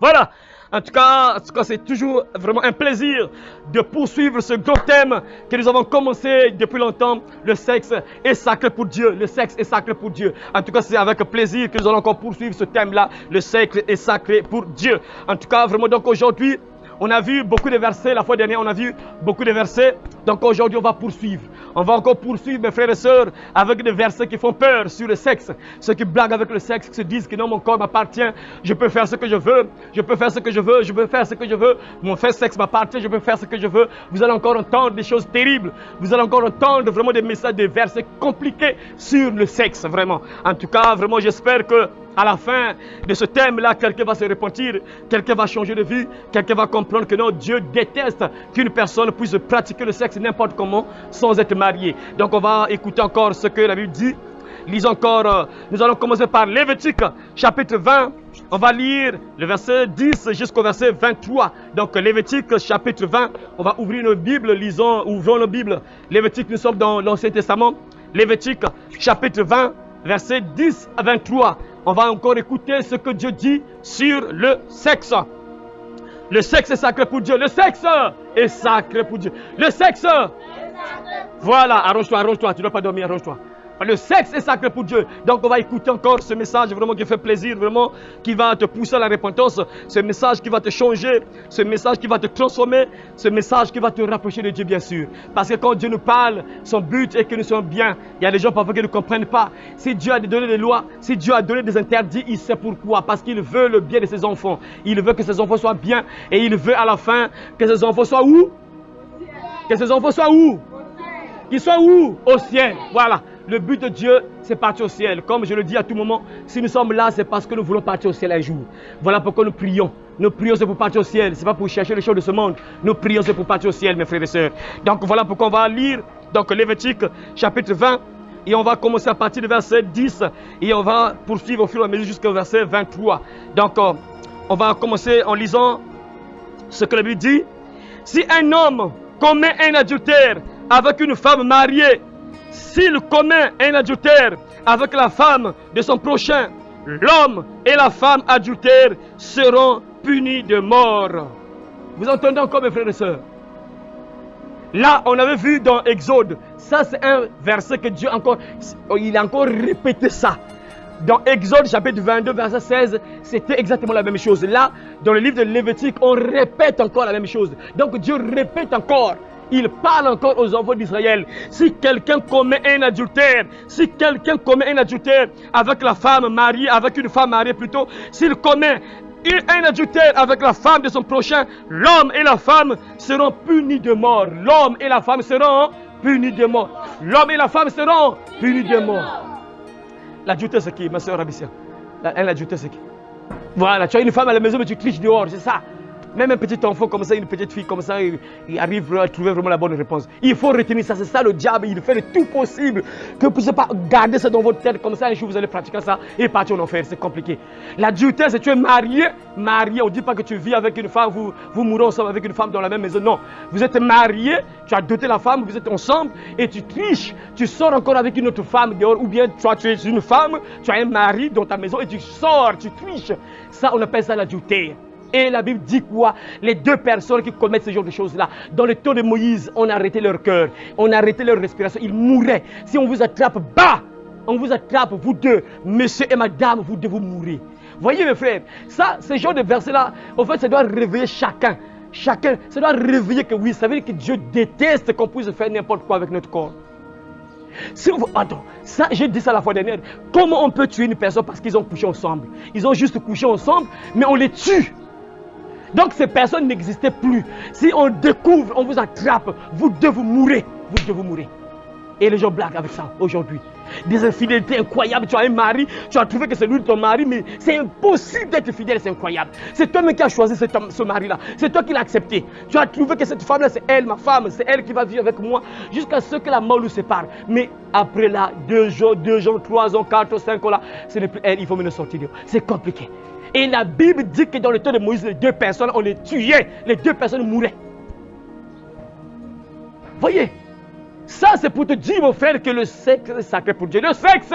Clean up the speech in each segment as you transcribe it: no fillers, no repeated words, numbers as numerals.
Voilà. En tout cas, c'est toujours vraiment un plaisir de poursuivre ce grand thème que nous avons commencé depuis longtemps. Le sexe est sacré pour Dieu. Le sexe est sacré pour Dieu. En tout cas, c'est avec plaisir que nous allons encore poursuivre ce thème-là. Le sexe est sacré pour Dieu. En tout cas, vraiment, donc aujourd'hui, on a vu beaucoup de versets. La fois dernière, on a vu beaucoup de versets. Donc aujourd'hui, on va poursuivre. On va encore poursuivre, mes frères et sœurs, avec des versets qui font peur sur le sexe. Ceux qui blaguent avec le sexe, qui se disent que non, mon corps m'appartient. Je peux faire ce que je veux. Je peux faire ce que je veux. Je peux faire ce que je veux. Mon sexe m'appartient. Je peux faire ce que je veux. Vous allez encore entendre des choses terribles. Vous allez encore entendre vraiment des messages, des versets compliqués sur le sexe, vraiment. En tout cas, vraiment, j'espère que à la fin de ce thème-là, quelqu'un va se repentir, quelqu'un va changer de vie, quelqu'un va comprendre que non, Dieu déteste qu'une personne puisse pratiquer le sexe n'importe comment sans être marié. Donc on va écouter encore ce que la Bible dit. Lisons encore, nous allons commencer par Lévitique, chapitre 20. On va lire le verset 10 jusqu'au verset 23. Donc Lévitique, chapitre 20, on va ouvrir nos Bibles, ouvrons nos Bibles. Lévitique, nous sommes dans l'Ancien Testament. Lévitique, chapitre 20, verset 10 à 23. On va encore écouter ce que Dieu dit sur le sexe. Le sexe est sacré pour Dieu. Le sexe est sacré pour Dieu. Le sexe. Voilà, arrange-toi, arrange-toi. Tu ne dois pas dormir, arrange-toi. Le sexe est sacré pour Dieu. Donc on va écouter encore ce message vraiment qui fait plaisir, vraiment qui va te pousser à la repentance. Ce message qui va te changer, ce message qui va te transformer, ce message qui va te rapprocher de Dieu bien sûr. Parce que quand Dieu nous parle, son but est que nous soyons bien. Il y a des gens parfois qui ne comprennent pas. Si Dieu a donné des lois, si Dieu a donné des interdits, il sait pourquoi. Parce qu'il veut le bien de ses enfants. Il veut que ses enfants soient bien et il veut à la fin que ses enfants soient où? Que ses enfants soient où? Qu'ils soient où? Au ciel. Voilà. Le but de Dieu, c'est partir au ciel. Comme je le dis à tout moment, si nous sommes là, c'est parce que nous voulons partir au ciel un jour. Voilà pourquoi nous prions. Nous prions, c'est pour partir au ciel. Ce n'est pas pour chercher les choses de ce monde. Nous prions, c'est pour partir au ciel, mes frères et sœurs. Donc voilà pourquoi on va lire donc, Lévitique, chapitre 20. Et on va commencer à partir du verset 10. Et on va poursuivre au fur et à mesure jusqu'au verset 23. Donc on va commencer en lisant ce que la Bible dit. Si un homme commet un adultère avec une femme mariée, s'il commet un adultère avec la femme de son prochain, l'homme et la femme adultère seront punis de mort. Vous entendez encore, mes frères et sœurs? Là, on avait vu dans Exode, ça c'est un verset que Dieu il a encore répété ça. Dans Exode chapitre 22, verset 16, c'était exactement la même chose. Là, dans le livre de Lévitique, on répète encore la même chose. Donc Dieu répète encore. Il parle encore aux enfants d'Israël. Si quelqu'un commet un adultère, avec la femme mariée, avec une femme mariée plutôt, s'il commet un adultère avec la femme de son prochain, l'homme et la femme seront punis de mort. L'homme et la femme seront punis de mort. L'homme et la femme seront punis de mort. L'adultère c'est qui, ma soeur Abissia? Un adultère c'est qui? Voilà, tu as une femme à la maison mais tu triches dehors, c'est ça. Même un petit enfant comme ça, une petite fille comme ça, il arrive à trouver vraiment la bonne réponse. Il faut retenir ça, c'est ça le diable, il fait le tout possible que vous ne puissiez pas garder ça dans votre tête comme ça, un jour vous allez pratiquer ça et partir en enfer, c'est compliqué. L'adultère, c'est tu es marié, on ne dit pas que tu vis avec une femme, vous mourrez ensemble avec une femme dans la même maison, non. Vous êtes marié, tu as doté la femme, vous êtes ensemble et tu triches, tu sors encore avec une autre femme dehors, ou bien toi tu es une femme, tu as un mari dans ta maison et tu sors, tu triches. Ça, on appelle ça l'adultère. Et la Bible dit quoi? Les deux personnes qui commettent ce genre de choses-là, dans le temps de Moïse, on a arrêté leur cœur, on a arrêté leur respiration, ils mouraient. Si on vous attrape, on vous attrape, vous deux, monsieur et madame, vous devez mourir. Voyez mes frères, ça, ce genre de versets-là, en fait, ça doit réveiller chacun, ça doit réveiller que oui, ça veut dire que Dieu déteste qu'on puisse faire n'importe quoi avec notre corps. Attends, ça, j'ai dit ça la fois dernière. Comment on peut tuer une personne parce qu'ils ont couché ensemble? Ils ont juste couché ensemble, mais on les tue. Donc ces personnes n'existaient plus. Si on découvre, on vous attrape, vous devez mourir. Vous devez mourir. Et les gens blaguent avec ça aujourd'hui. Des infidélités incroyables. Tu as un mari, tu as trouvé que c'est lui ton mari, mais c'est impossible d'être fidèle, c'est incroyable. C'est toi-même qui as choisi ce mari-là. C'est toi qui l'as accepté. Tu as trouvé que cette femme-là, c'est elle, ma femme, c'est elle qui va vivre avec moi jusqu'à ce que la mort nous sépare. Mais après là, 2 jours, 3 ans, 4 ans, 5 ans là, ce n'est plus elle, il faut me le sortir. C'est compliqué. Et la Bible dit que dans le temps de Moïse, les 2 personnes, on les tuait. Les 2 personnes mouraient. Voyez, ça c'est pour te dire, mon frère, que le sexe est sacré pour Dieu. Le sexe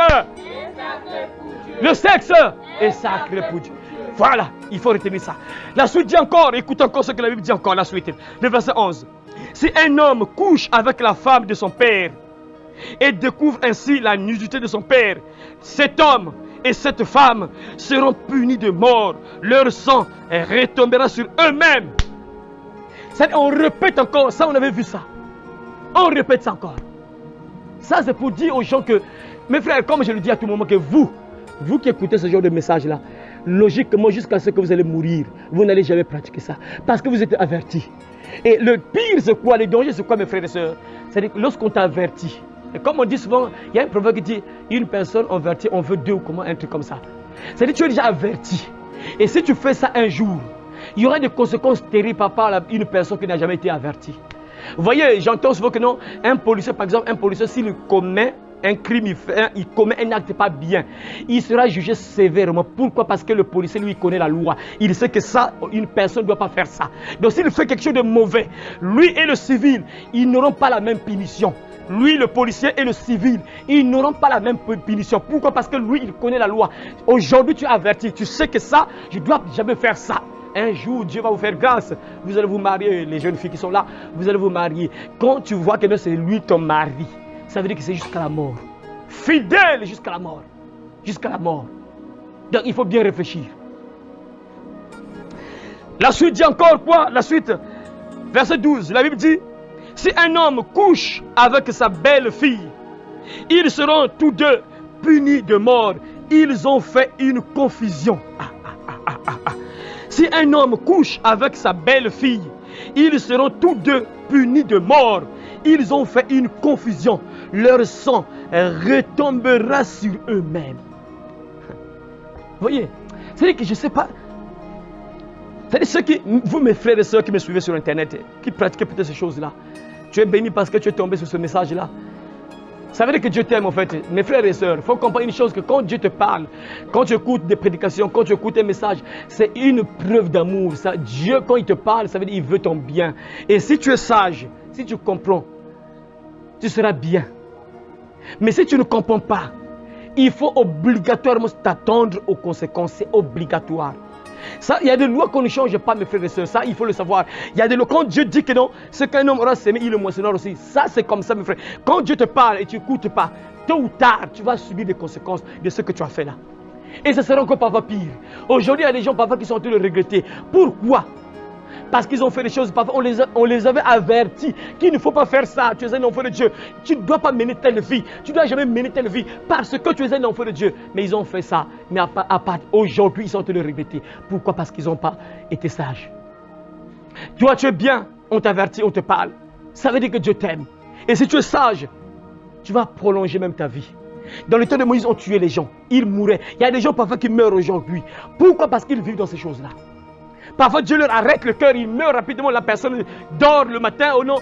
est sacré pour Dieu. Voilà, il faut retenir ça. La suite dit encore, écoute encore ce que la Bible dit encore, la suite. Le verset 11. Si un homme couche avec la femme de son père et découvre ainsi la nudité de son père, cet homme et cette femme seront punis de mort. Leur sang retombera sur eux-mêmes. On répète encore, ça on avait vu ça. On répète ça encore. Ça c'est pour dire aux gens que, mes frères, comme je le dis à tout moment, que vous qui écoutez ce genre de message-là, logiquement jusqu'à ce que vous allez mourir, vous n'allez jamais pratiquer ça. Parce que vous êtes avertis. Et le pire c'est quoi, le danger c'est quoi mes frères et sœurs? C'est-à-dire que lorsqu'on t'avertit, et comme on dit souvent, il y a un proverbe qui dit, une personne avertie, on veut deux ou comment, un truc comme ça. C'est-à-dire que tu es déjà averti. Et si tu fais ça un jour, il y aura des conséquences terribles par rapport à une personne qui n'a jamais été avertie. Vous voyez, j'entends souvent que non, un policier, par exemple, un policier, s'il commet un crime, il commet un acte pas bien, il sera jugé sévèrement. Pourquoi? Parce que le policier, lui, il connaît la loi. Il sait que ça, une personne ne doit pas faire ça. Donc s'il fait quelque chose de mauvais, lui et le civil, ils n'auront pas la même punition. Lui, le policier et le civil, ils n'auront pas la même punition. Pourquoi? Parce que lui, il connaît la loi. Aujourd'hui, tu es averti, tu sais que ça, je ne dois jamais faire ça. Un jour, Dieu va vous faire grâce. Vous allez vous marier, les jeunes filles qui sont là, vous allez vous marier. Quand tu vois que c'est lui ton mari, ça veut dire que c'est jusqu'à la mort. Fidèle jusqu'à la mort. Jusqu'à la mort. Donc il faut bien réfléchir. La suite dit encore quoi? La suite, verset 12, la Bible dit, si un homme couche avec sa belle-fille, ils seront tous deux punis de mort. Ils ont fait une confusion. Si un homme couche avec sa belle-fille, ils seront tous deux punis de mort. Ils ont fait une confusion. Leur sang retombera sur eux-mêmes. Vous voyez, c'est-à-dire que je ne sais pas. C'est-à-dire ceux qui, vous mes frères et sœurs qui me suivez sur Internet, qui pratiquez peut-être ces choses-là, tu es béni parce que tu es tombé sur ce message-là. Ça veut dire que Dieu t'aime en fait. Mes frères et sœurs, il faut comprendre une chose, que quand Dieu te parle, quand tu écoutes des prédications, quand tu écoutes un message, c'est une preuve d'amour. Dieu, quand il te parle, ça veut dire qu'il veut ton bien. Et si tu es sage, si tu comprends, tu seras bien. Mais si tu ne comprends pas, il faut obligatoirement t'attendre aux conséquences. C'est obligatoire. Ça, il y a des lois qu'on ne change pas, mes frères et sœurs. Ça, il faut le savoir. Il y a des lois. Quand Dieu dit que non, ce qu'un homme aura semé, il le moissonnera aussi. Ça, c'est comme ça, mes frères. Quand Dieu te parle et tu n'écoutes pas, tôt ou tard, tu vas subir des conséquences de ce que tu as fait là. Et ça sera encore parfois pire. Aujourd'hui, il y a des gens parfois qui sont en train de regretter. Pourquoi? Parce qu'ils ont fait des choses, parfois on les avait avertis qu'il ne faut pas faire ça. Tu es un enfant de Dieu. Tu ne dois pas mener telle vie. Tu ne dois jamais mener telle vie parce que tu es un enfant de Dieu. Mais ils ont fait ça. Mais à part aujourd'hui, ils sont en train de regretter. Pourquoi? Parce qu'ils n'ont pas été sages. Toi, tu es bien. On t'avertit, on te parle. Ça veut dire que Dieu t'aime. Et si tu es sage, tu vas prolonger même ta vie. Dans le temps de Moïse, on tuait les gens. Ils mouraient. Il y a des gens parfois qui meurent aujourd'hui. Pourquoi? Parce qu'ils vivent dans ces choses-là. Parfois Dieu leur arrête le cœur, il meurt rapidement, la personne dort le matin, oh non,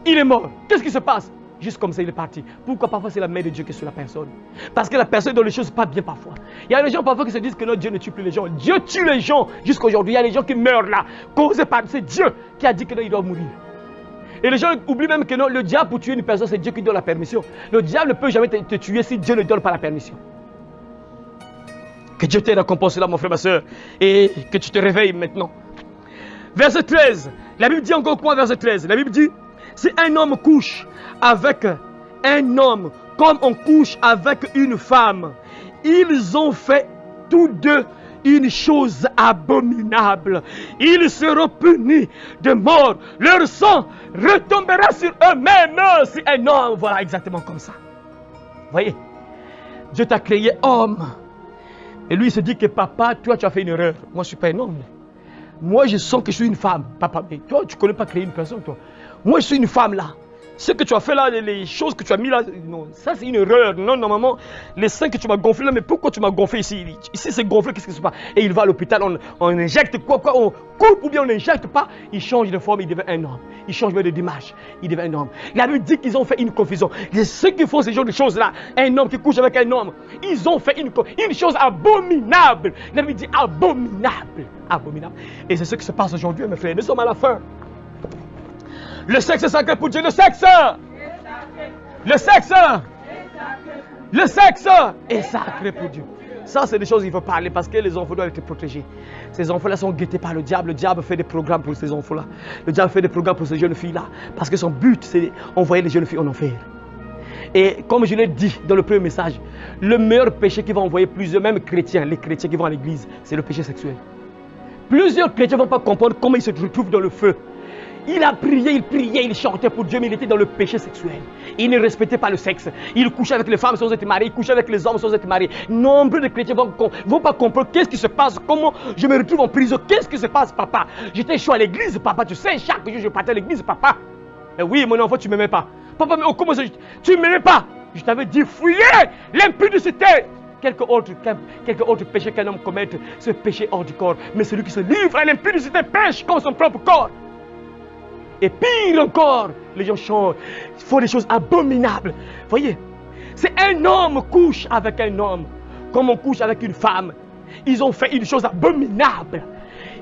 il est mort. Qu'est-ce qui se passe? Juste comme ça, il est parti. Pourquoi? Parfois c'est la main de Dieu qui est sur la personne. Parce que la personne dans les choses pas bien parfois. Il y a des gens parfois qui se disent que non, Dieu ne tue plus les gens. Dieu tue les gens jusqu'à aujourd'hui. Il y a des gens qui meurent là, causés par... C'est Dieu qui a dit que non, il doit mourir. Et les gens oublient même que non, le diable pour tuer une personne, c'est Dieu qui donne la permission. Le diable ne peut jamais te tuer si Dieu ne donne pas la permission. Que Dieu t'aide à comprendre cela, mon frère, ma soeur, et que tu te réveilles maintenant. Verset 13, la Bible dit encore quoi, verset 13? La Bible dit, si un homme couche avec un homme comme on couche avec une femme, ils ont fait tous deux une chose abominable. Ils seront punis de mort. Leur sang retombera sur eux-mêmes. Si un homme, voilà exactement comme ça. Vous voyez, Dieu t'a créé homme. Et lui, il se dit que papa, toi, tu as fait une erreur. Moi, je ne suis pas un homme. Moi, je sens que je suis une femme. Papa, mais toi, tu ne connais pas créer une personne, toi. Moi, je suis une femme, là. Ce que tu as fait là, les choses que tu as mis là, non, ça, c'est une erreur. Non, normalement, les seins que tu m'as gonflé là, mais pourquoi tu m'as gonflé ici? Ici, c'est gonflé, qu'est-ce qui se passe? Et il va à l'hôpital, on injecte quoi, on coupe ou bien on n'injecte pas. Il change de forme, il devient un homme. Il change même d'image, il devient un homme. La Bible dit qu'ils ont fait une confusion. Et ceux qui font ces genres de choses-là, un homme qui couche avec un homme, ils ont fait une chose abominable. La Bible dit abominable. Abominable. Et c'est ce qui se passe aujourd'hui, mes frères. Nous sommes à la fin. Le sexe est sacré pour Dieu. Le sexe. Le sexe. Le sexe est sacré pour Dieu. Ça, c'est des choses qu'il faut parler parce que les enfants doivent être protégés. Ces enfants-là sont guettés par le diable. Le diable fait des programmes pour ces enfants-là. Le diable fait des programmes pour ces jeunes filles-là. Parce que son but, c'est d'envoyer les jeunes filles en enfer. Et comme je l'ai dit dans le premier message, le meilleur péché qui va envoyer plusieurs, même chrétiens, les chrétiens qui vont à l'église, c'est le péché sexuel. Plusieurs chrétiens ne vont pas comprendre comment ils se retrouvent dans le feu. Il a prié, il chantait pour Dieu, mais il était dans le péché sexuel. Il ne respectait pas le sexe. Il couchait avec les femmes sans être marié, il couchait avec les hommes sans être marié. Nombre de chrétiens ne vont pas comprendre qu'est-ce qui se passe, comment je me retrouve en prison, qu'est-ce qui se passe, papa. J'étais chaud à l'église, papa, tu sais, chaque jour je partais à l'église, papa. Mais oui, mon enfant, tu ne m'aimais pas. Papa, mais comment ça, tu ne m'aimais pas. Je t'avais dit, fuyez l'impudicité. Quelque autre péché qu'un homme commette, ce péché hors du corps. Mais celui qui se livre à l'impudicité pêche comme son propre corps. Et pire encore, les gens changent, font des choses abominables. Voyez, c'est un homme couche avec un homme, comme on couche avec une femme. Ils ont fait une chose abominable.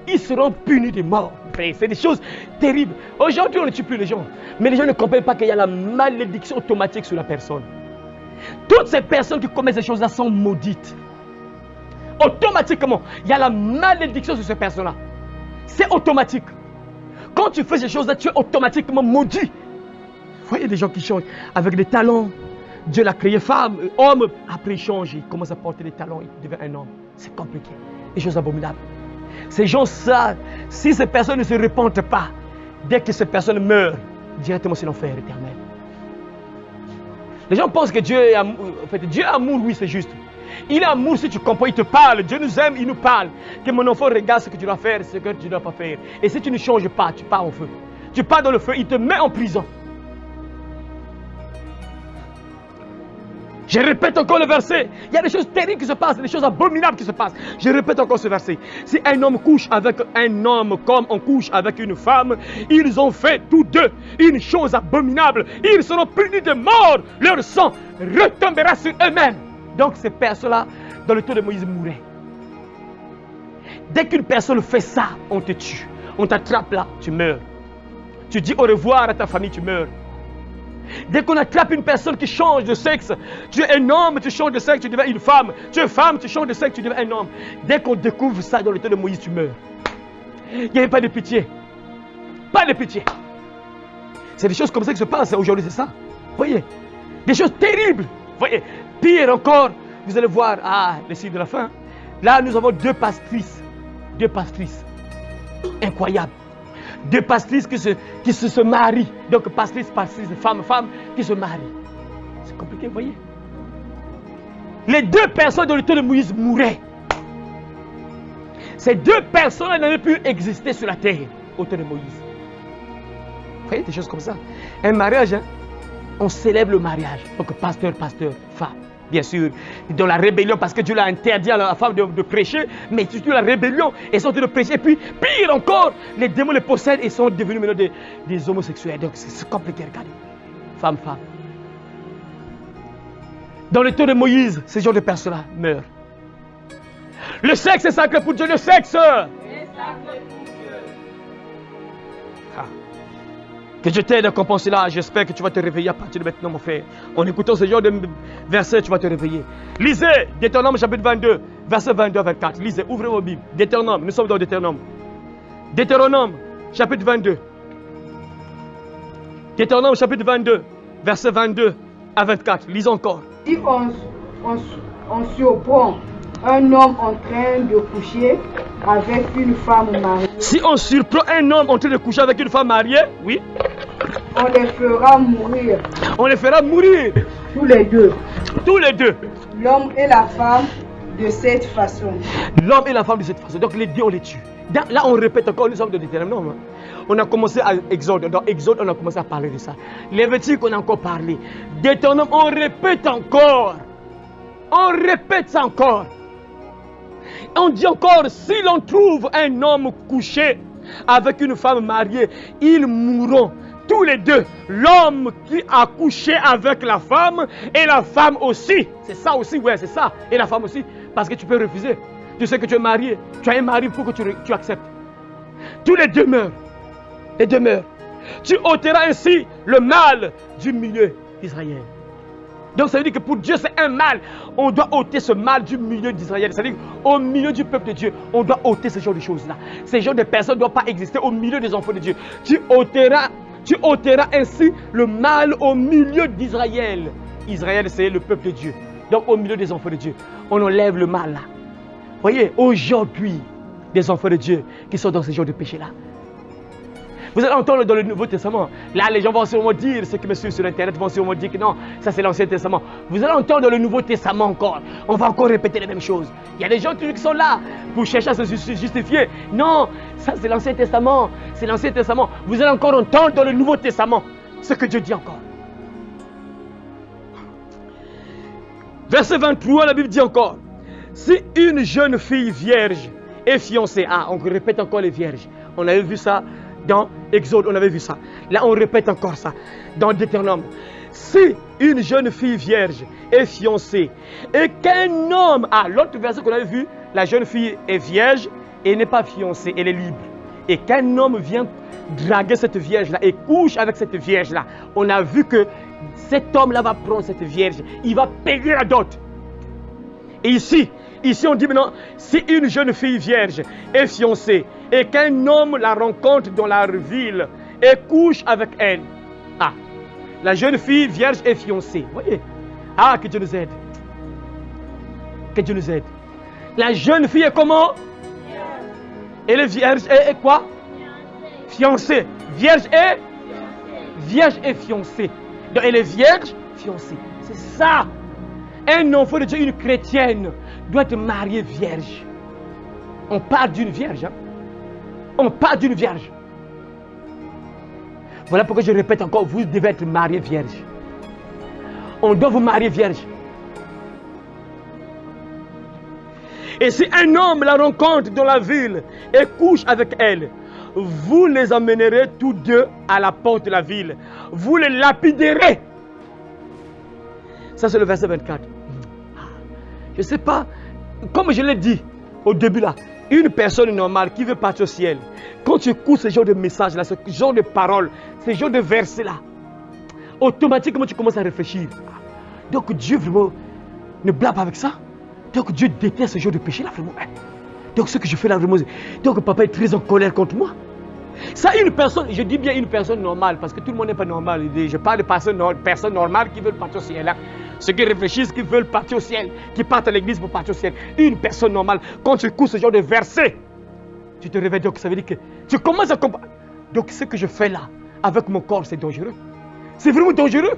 Ils seront punis de mort. C'est des choses terribles. Aujourd'hui, on ne tue plus les gens. Mais les gens ne comprennent pas qu'il y a la malédiction automatique sur la personne. Toutes ces personnes qui commettent ces choses-là sont maudites. Automatiquement, il y a la malédiction sur ces personnes-là. C'est automatique. Quand tu fais ces choses-là, tu es automatiquement maudit. Vous voyez des gens qui changent avec des talents. Dieu l'a créé femme, homme. Après, il change, il commence à porter des talents, il devient un homme. C'est compliqué. Des choses abominables. Ces gens-là, si ces personnes ne se repentent pas, dès que ces personnes meurent, directement c'est l'enfer éternel. Les gens pensent que Dieu est amour. En fait, Dieu est amour, oui, c'est juste. Il est amour si tu comprends, il te parle. Dieu nous aime, il nous parle. Que mon enfant regarde ce que tu dois faire, ce que tu ne dois pas faire. Et si tu ne changes pas, tu pars au feu. Tu pars dans le feu, il te met en prison. Je répète encore le verset. Il y a des choses terribles qui se passent, des choses abominables qui se passent. Je répète encore ce verset. Si un homme couche avec un homme comme on couche avec une femme, ils ont fait tous deux une chose abominable. Ils seront punis de mort. Leur sang retombera sur eux-mêmes. Donc ces personnes-là, dans le temps de Moïse, mouraient. Dès qu'une personne fait ça, on te tue. On t'attrape là, tu meurs. Tu dis au revoir à ta famille, tu meurs. Dès qu'on attrape une personne qui change de sexe, tu es un homme, tu changes de sexe, tu deviens une femme. Tu es femme, tu changes de sexe, tu deviens un homme. Dès qu'on découvre ça dans le temps de Moïse, tu meurs. Il n'y avait pas de pitié. Pas de pitié. C'est des choses comme ça qui se passent aujourd'hui, c'est ça. Voyez, des choses terribles. Voyez, pire encore, vous allez voir, les signes de la fin. Là, nous avons deux pastrices. Deux pastrices. Incroyable. Deux pastrices qui se marient. Donc, pastrice, femme qui se marient. C'est compliqué, vous voyez. Les deux personnes dans le temps de Moïse mouraient. Ces deux personnes n'avaient pu exister sur la terre au temps de Moïse. Vous voyez, des choses comme ça. Un mariage, hein, on célèbre le mariage. Donc, pasteur, femme. Bien sûr, dans la rébellion, parce que Dieu l'a interdit à la femme de prêcher, mais surtout la rébellion, ils sont en train de prêcher. Et puis, pire encore, les démons les possèdent et sont devenus maintenant des homosexuels. Donc, c'est compliqué, regardez. Femme. Dans le temps de Moïse, ces genres de personnes-là meurent. Le sexe est sacré pour Dieu, le sexe. C'est sacré pour Dieu. Que je t'aide à comprendre cela. J'espère que tu vas te réveiller à partir de maintenant, mon frère. En écoutant ce genre de versets, tu vas te réveiller. Lisez Deutéronome chapitre 22, versets 22 à 24. Lisez, ouvrez vos Bibles. Deutéronome, nous sommes dans Deutéronome. Deutéronome chapitre 22. Deutéronome chapitre 22, versets 22 à 24. Lisez encore. Si on surprend un homme en train de coucher avec une femme mariée. Si on surprend un homme en train de coucher avec une femme mariée, oui. On les fera mourir. On les fera mourir. Tous les deux. Tous les deux. L'homme et la femme de cette façon. L'homme et la femme de cette façon. Donc les deux, on les tue. Là, on répète encore, nous sommes de Deutéronome. On a commencé à Exode. Dans Exode, on a commencé à parler de ça. Lévitique, on a encore parlé. Deutéronome, on répète encore. On répète ça encore. On dit encore, si l'on trouve un homme couché avec une femme mariée, ils mourront tous les deux. L'homme qui a couché avec la femme et la femme aussi. C'est ça aussi, ouais, c'est ça. Et la femme aussi, parce que tu peux refuser. Tu sais que tu es marié, tu as un mari pour que tu acceptes. Tous les deux meurent. Les deux meurent. Tu ôteras ainsi le mal du milieu d'Israël. Donc ça veut dire que pour Dieu c'est un mal. On doit ôter ce mal du milieu d'Israël. C'est-à-dire au milieu du peuple de Dieu, on doit ôter ce genre de choses-là. Ces genres de personnes ne doivent pas exister au milieu des enfants de Dieu. Tu ôteras ainsi le mal au milieu d'Israël. Israël c'est le peuple de Dieu. Donc au milieu des enfants de Dieu, on enlève le mal là. Voyez, aujourd'hui, des enfants de Dieu qui sont dans ce genre de péché-là. Vous allez entendre dans le Nouveau Testament. Là, les gens vont sûrement dire, ceux qui me suivent sur Internet vont sûrement dire que non, ça c'est l'Ancien Testament. Vous allez entendre dans le Nouveau Testament encore. On va encore répéter les mêmes choses. Il y a des gens qui sont là pour chercher à se justifier. Non, ça c'est l'Ancien Testament. C'est l'Ancien Testament. Vous allez encore entendre dans le Nouveau Testament ce que Dieu dit encore. Verset 23, la Bible dit encore. Si une jeune fille vierge est fiancée, on répète encore les vierges. On avait vu ça dans Exode, on avait vu ça. Là, on répète encore ça dans Deutéronome. Si une jeune fille vierge est fiancée et qu'un homme, l'autre verset qu'on avait vu, la jeune fille est vierge et n'est pas fiancée, elle est libre. Et qu'un homme vient draguer cette vierge-là et couche avec cette vierge-là, on a vu que cet homme-là va prendre cette vierge, il va payer la dot. Et ici on dit maintenant, si une jeune fille vierge est fiancée et qu'un homme la rencontre dans la ville et couche avec elle. La jeune fille vierge est fiancée. Voyez. Que Dieu nous aide. Que Dieu nous aide. La jeune fille est comment? Elle est vierge et quoi? Fiancée. Vierge et fiancée. Donc elle est vierge, fiancée. C'est ça. Un enfant de Dieu, une chrétienne, doit être mariée vierge. On parle d'une vierge. On parle d'une vierge. Voilà pourquoi je répète encore, vous devez être marié vierge. On doit vous marier vierge. Et si un homme la rencontre dans la ville et couche avec elle, vous les emmènerez tous deux à la porte de la ville. Vous les lapiderez. Ça c'est le verset 24. Je ne sais pas, comme je l'ai dit au début là, une personne normale qui veut partir au ciel, quand tu écoutes ce genre de message là, ce genre de paroles, ce genre de versets là, automatiquement tu commences à réfléchir. Donc Dieu vraiment ne blague pas avec ça. Donc Dieu déteste ce genre de péché là vraiment. Donc ce que je fais là vraiment, donc papa est très en colère contre moi. Ça, une personne, je dis bien une personne normale, parce que tout le monde n'est pas normal. Je parle de personnes normales qui veulent partir au ciel. Là. Ceux qui réfléchissent, qui veulent partir au ciel, qui partent à l'église pour partir au ciel. Une personne normale, quand tu écoutes ce genre de verset, tu te réveilles, donc ça veut dire que tu commences à comprendre. Donc ce que je fais là, avec mon corps, c'est dangereux. C'est vraiment dangereux.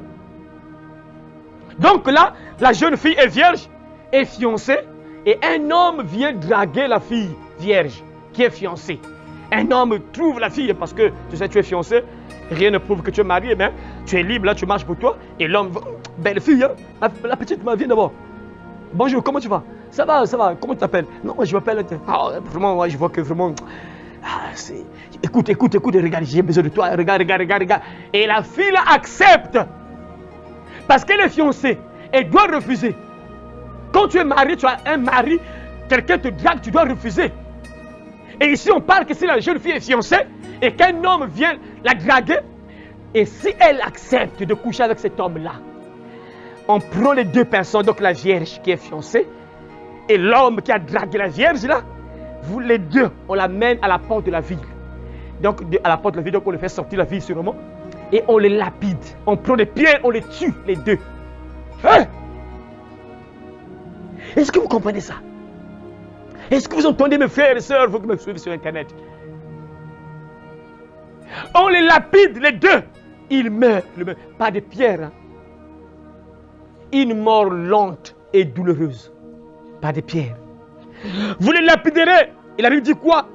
Donc là, la jeune fille est vierge, est fiancée, et un homme vient draguer la fille vierge, qui est fiancée. Un homme trouve la fille parce que tu sais, tu es fiancé, rien ne prouve que tu es marié, mais tu es libre, là, tu marches pour toi. Et l'homme, belle fille, hein? La petite, viens d'abord. Bonjour, comment tu vas? Ça va, comment tu t'appelles? Non, moi je m'appelle. Vraiment, moi, je vois que vraiment. Écoute, regarde, j'ai besoin de toi, regarde. Et la fille là, accepte. Parce qu'elle est fiancée, elle doit refuser. Quand tu es marié, tu as un mari, quelqu'un te drague, tu dois refuser. Et ici, on parle que si la jeune fille est fiancée et qu'un homme vient la draguer, et si elle accepte de coucher avec cet homme-là, on prend les deux personnes, donc la vierge qui est fiancée et l'homme qui a dragué la vierge là, vous les deux, on l'amène à la porte de la ville. Donc, à la porte de la ville, donc on les fait sortir la ville sûrement et on les lapide. On prend des pierres, on les tue, les deux. Hein? Est-ce que vous comprenez ça? Est-ce que vous entendez mes frères et sœurs, vous qui me suivez sur Internet? On les lapide, les deux. Ils meurent, pas de pierre. Hein? Une mort lente et douloureuse. Pas de pierre. Vous les lapiderez. Et la Bible dit quoi?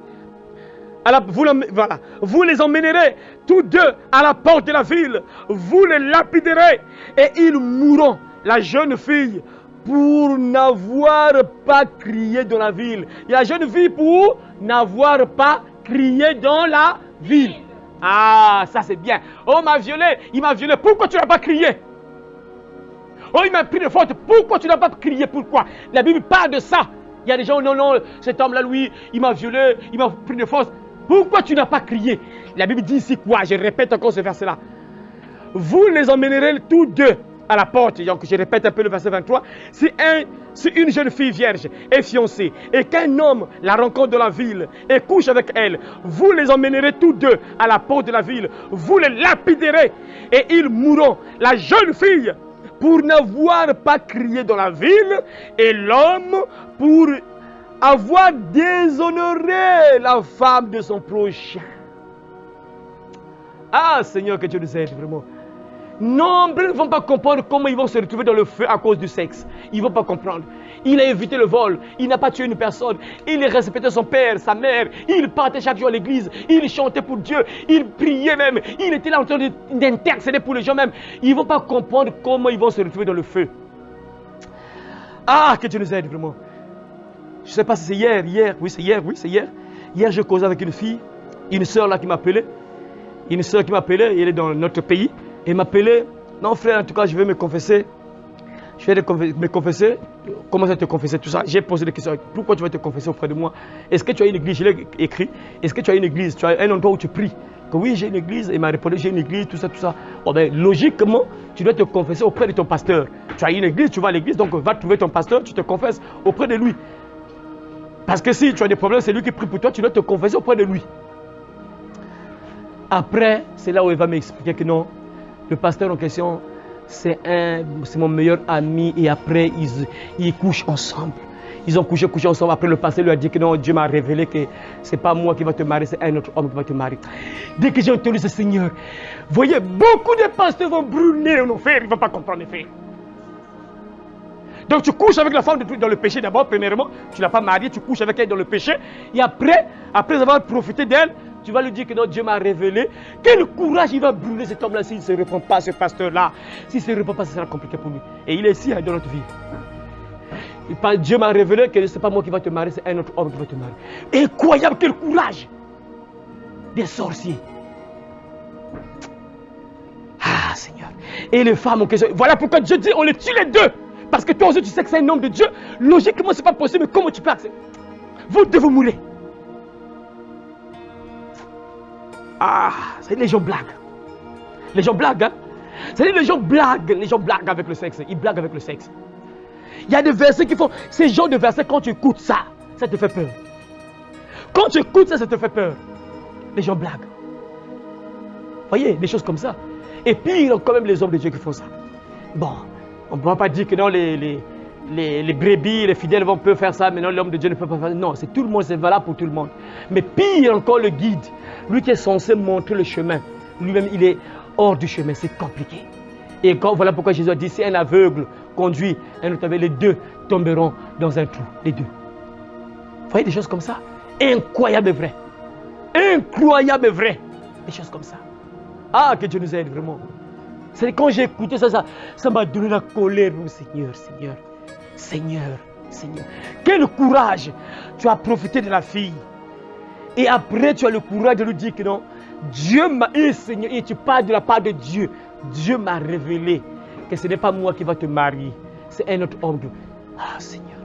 Vous les emmènerez tous deux à la porte de la ville. Vous les lapiderez. Et ils mourront. La jeune fille pour n'avoir pas crié dans la ville. Il y a la jeune fille pour n'avoir pas crié dans la ville. Ça c'est bien. Oh, il m'a violé. Pourquoi tu n'as pas crié? Oh, il m'a pris de faute. Pourquoi tu n'as pas crié? Pourquoi? La Bible parle de ça. Il y a des gens, non, cet homme-là, lui, il m'a violé, il m'a pris de force. Pourquoi tu n'as pas crié? La Bible dit ici quoi? Je répète encore ce verset-là. Vous les emmènerez tous deux à la porte, donc je répète un peu le verset 23, si une jeune fille vierge est fiancée et qu'un homme la rencontre dans la ville et couche avec elle, vous les emmènerez tous deux à la porte de la ville, vous les lapiderez et ils mourront. La jeune fille pour n'avoir pas crié dans la ville et l'homme pour avoir déshonoré la femme de son prochain. Ah Seigneur, que Dieu nous aide vraiment. Nombreux ne vont pas comprendre comment ils vont se retrouver dans le feu à cause du sexe. Ils ne vont pas comprendre. Il a évité le vol, il n'a pas tué une personne, il respectait son père, sa mère, il partait chaque jour à l'église, il chantait pour Dieu, il priait même, il était là en train d'intercéder pour les gens même. Ils ne vont pas comprendre comment ils vont se retrouver dans le feu. Ah, que Dieu nous aide vraiment. Je ne sais pas si c'est hier, oui c'est hier. Hier je causais avec une fille, une soeur là qui m'appelait, elle est dans notre pays. Et m'appelait, non frère, en tout cas je vais me confesser. Je vais me confesser. Comment ça te confesser tout ça? J'ai posé des questions. Pourquoi tu vas te confesser auprès de moi? Est-ce que tu as une église? Je l'ai écrit. Est-ce que tu as une église? Tu as un endroit où tu pries? Que oui, j'ai une église. Il m'a répondu, j'ai une église, tout ça, tout ça. Bon, ben, logiquement, tu dois te confesser auprès de ton pasteur. Tu as une église, tu vas à l'église, donc va trouver ton pasteur, tu te confesses auprès de lui. Parce que si tu as des problèmes, c'est lui qui prie pour toi, tu dois te confesser auprès de lui. Après, c'est là où il va m'expliquer que non. Le pasteur en question, c'est mon meilleur ami et après, ils couchent ensemble. Ils ont couché ensemble. Après, le pasteur lui a dit que non, Dieu m'a révélé que ce n'est pas moi qui va te marier, c'est un autre homme qui va te marier. Dès que j'ai entendu ce Seigneur, voyez, beaucoup de pasteurs vont brûler en enfer, ils ne vont pas comprendre les faits. Donc tu couches avec la femme dans le péché d'abord, premièrement, tu ne l'as pas mariée, tu couches avec elle dans le péché, et après avoir profité d'elle, tu vas lui dire que non, Dieu m'a révélé. Quel courage il va brûler cet homme-là s'il ne se répond pas, ce pasteur-là. S'il ne se répond pas, ça sera compliqué pour lui. Et il est ici dans notre vie. Dieu m'a révélé que ce n'est pas moi qui va te marier, c'est un autre homme qui va te marier. Incroyable, quel courage des sorciers. Ah Seigneur. Et les femmes en question. Voilà pourquoi Dieu dit on les tue les deux. Parce que toi aussi tu sais que c'est un homme de Dieu. Logiquement ce n'est pas possible, mais comment tu peux accepter? Vous devez mourir. Ah, c'est les gens blaguent. Les gens blaguent, hein? C'est les gens blaguent avec le sexe. Ils blaguent avec le sexe. Il y a des versets qui font, ces genres de versets, quand tu écoutes ça, ça te fait peur. Quand tu écoutes ça, ça te fait peur. Les gens blaguent. Voyez, des choses comme ça. Et puis, il y a quand même les hommes de Dieu qui font ça. Bon, on ne va pas dire que non, les brebis, les fidèles peuvent faire ça, mais non, l'homme de Dieu ne peut pas faire ça. Non, c'est tout le monde, c'est valable pour tout le monde. Mais pire encore, le guide, lui qui est censé montrer le chemin, lui-même, il est hors du chemin, c'est compliqué. Et voilà pourquoi Jésus a dit, si un aveugle conduit un autre aveugle, les deux tomberont dans un trou, les deux. Vous voyez des choses comme ça? Incroyable et vrai. Incroyable et vrai. Des choses comme ça. Ah, que Dieu nous aide vraiment. C'est quand j'ai écouté ça m'a donné la colère. Oh, Seigneur. Quel courage. Tu as profité de la fille. Et après, tu as le courage de lui dire que non, Dieu m'a... Et Seigneur, et tu parles de la part de Dieu. Dieu m'a révélé que ce n'est pas moi qui va te marier. C'est un autre homme. Ah, Seigneur.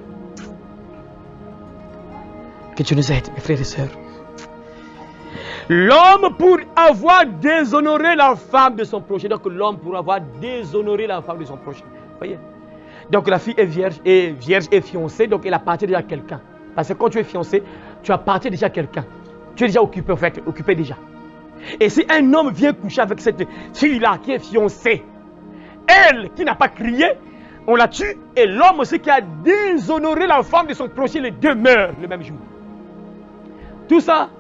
Que Dieu nous aide, mes frères et sœurs. L'homme pour avoir déshonoré la femme de son prochain. Donc l'homme pour avoir déshonoré la femme de son prochain. Voyez? Donc la fille est vierge et fiancée, donc elle appartient déjà à quelqu'un. Parce que quand tu es fiancé, tu appartiens déjà à quelqu'un. Tu es déjà occupé, en fait, occupé déjà. Et si un homme vient coucher avec cette fille-là qui est fiancée, elle qui n'a pas crié, on la tue, et l'homme aussi qui a déshonoré la femme de son prochain, les deux meurent le même jour. Tout ça,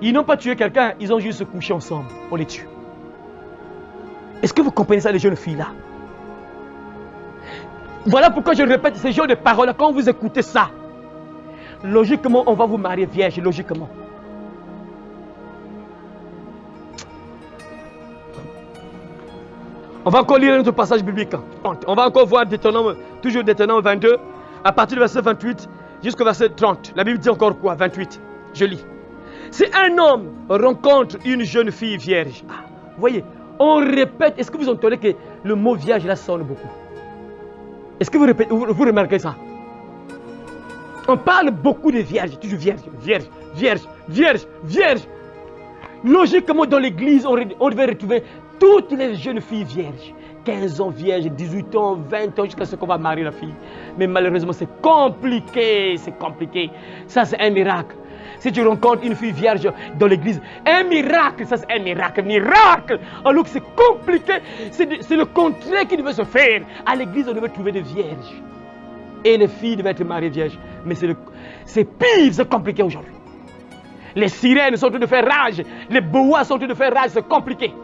ils n'ont pas tué quelqu'un, ils ont juste couché ensemble, on les tue. Est-ce que vous comprenez ça, les jeunes filles-là? Voilà pourquoi je répète ces genres de paroles, quand vous écoutez ça, logiquement, on va vous marier vierge, logiquement. On va encore lire notre passage biblique. On va encore voir toujours Deutéronome 22, à partir du verset 28 jusqu'au verset 30. La Bible dit encore quoi? 28. Je lis. Si un homme rencontre une jeune fille vierge, vous voyez, on répète. Est-ce que vous entendez que le mot vierge là sonne beaucoup? Est-ce que vous remarquez ça? On parle beaucoup de vierges, toujours vierge. Logiquement, dans l'église, on devait retrouver toutes les jeunes filles vierges 15 ans vierge, 18 ans, 20 ans, jusqu'à ce qu'on va marier la fille. Mais malheureusement, c'est compliqué, c'est compliqué. Ça, c'est un miracle. Si tu rencontres une fille vierge dans l'église, un miracle, ça c'est un miracle, miracle. Alors que c'est compliqué, c'est le contraire qui devait se faire. À l'église, on devait trouver des vierges. Et les filles devaient être mariées vierges. Mais c'est pire, c'est compliqué aujourd'hui. Les sirènes sont en train de faire rage, les boas sont en train de faire rage, c'est compliqué.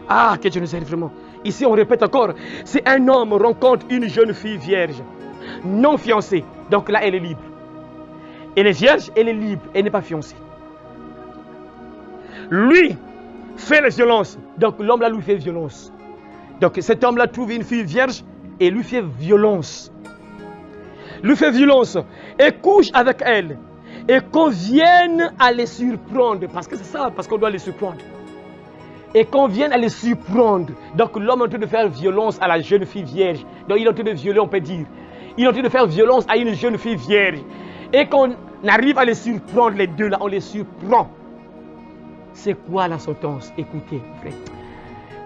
Ah, que Dieu nous aide vraiment. Ici, on répète encore, si un homme rencontre une jeune fille vierge, non fiancée, donc là, elle est libre. Elle est vierge, elle est libre, elle n'est pas fiancée. Lui fait la violence, donc l'homme là lui fait violence. Donc cet homme-là trouve une fille vierge et lui fait violence. Lui fait violence et couche avec elle. Et qu'on vienne à les surprendre, parce que c'est ça, parce qu'on doit les surprendre. Et qu'on vienne à les surprendre. Donc l'homme est en train de faire violence à la jeune fille vierge. Donc il est en train de violer, on peut dire. Il est en train de faire violence à une jeune fille vierge. Et qu'on arrive à les surprendre, les deux là, on les surprend. C'est quoi la sentence? Écoutez, frère.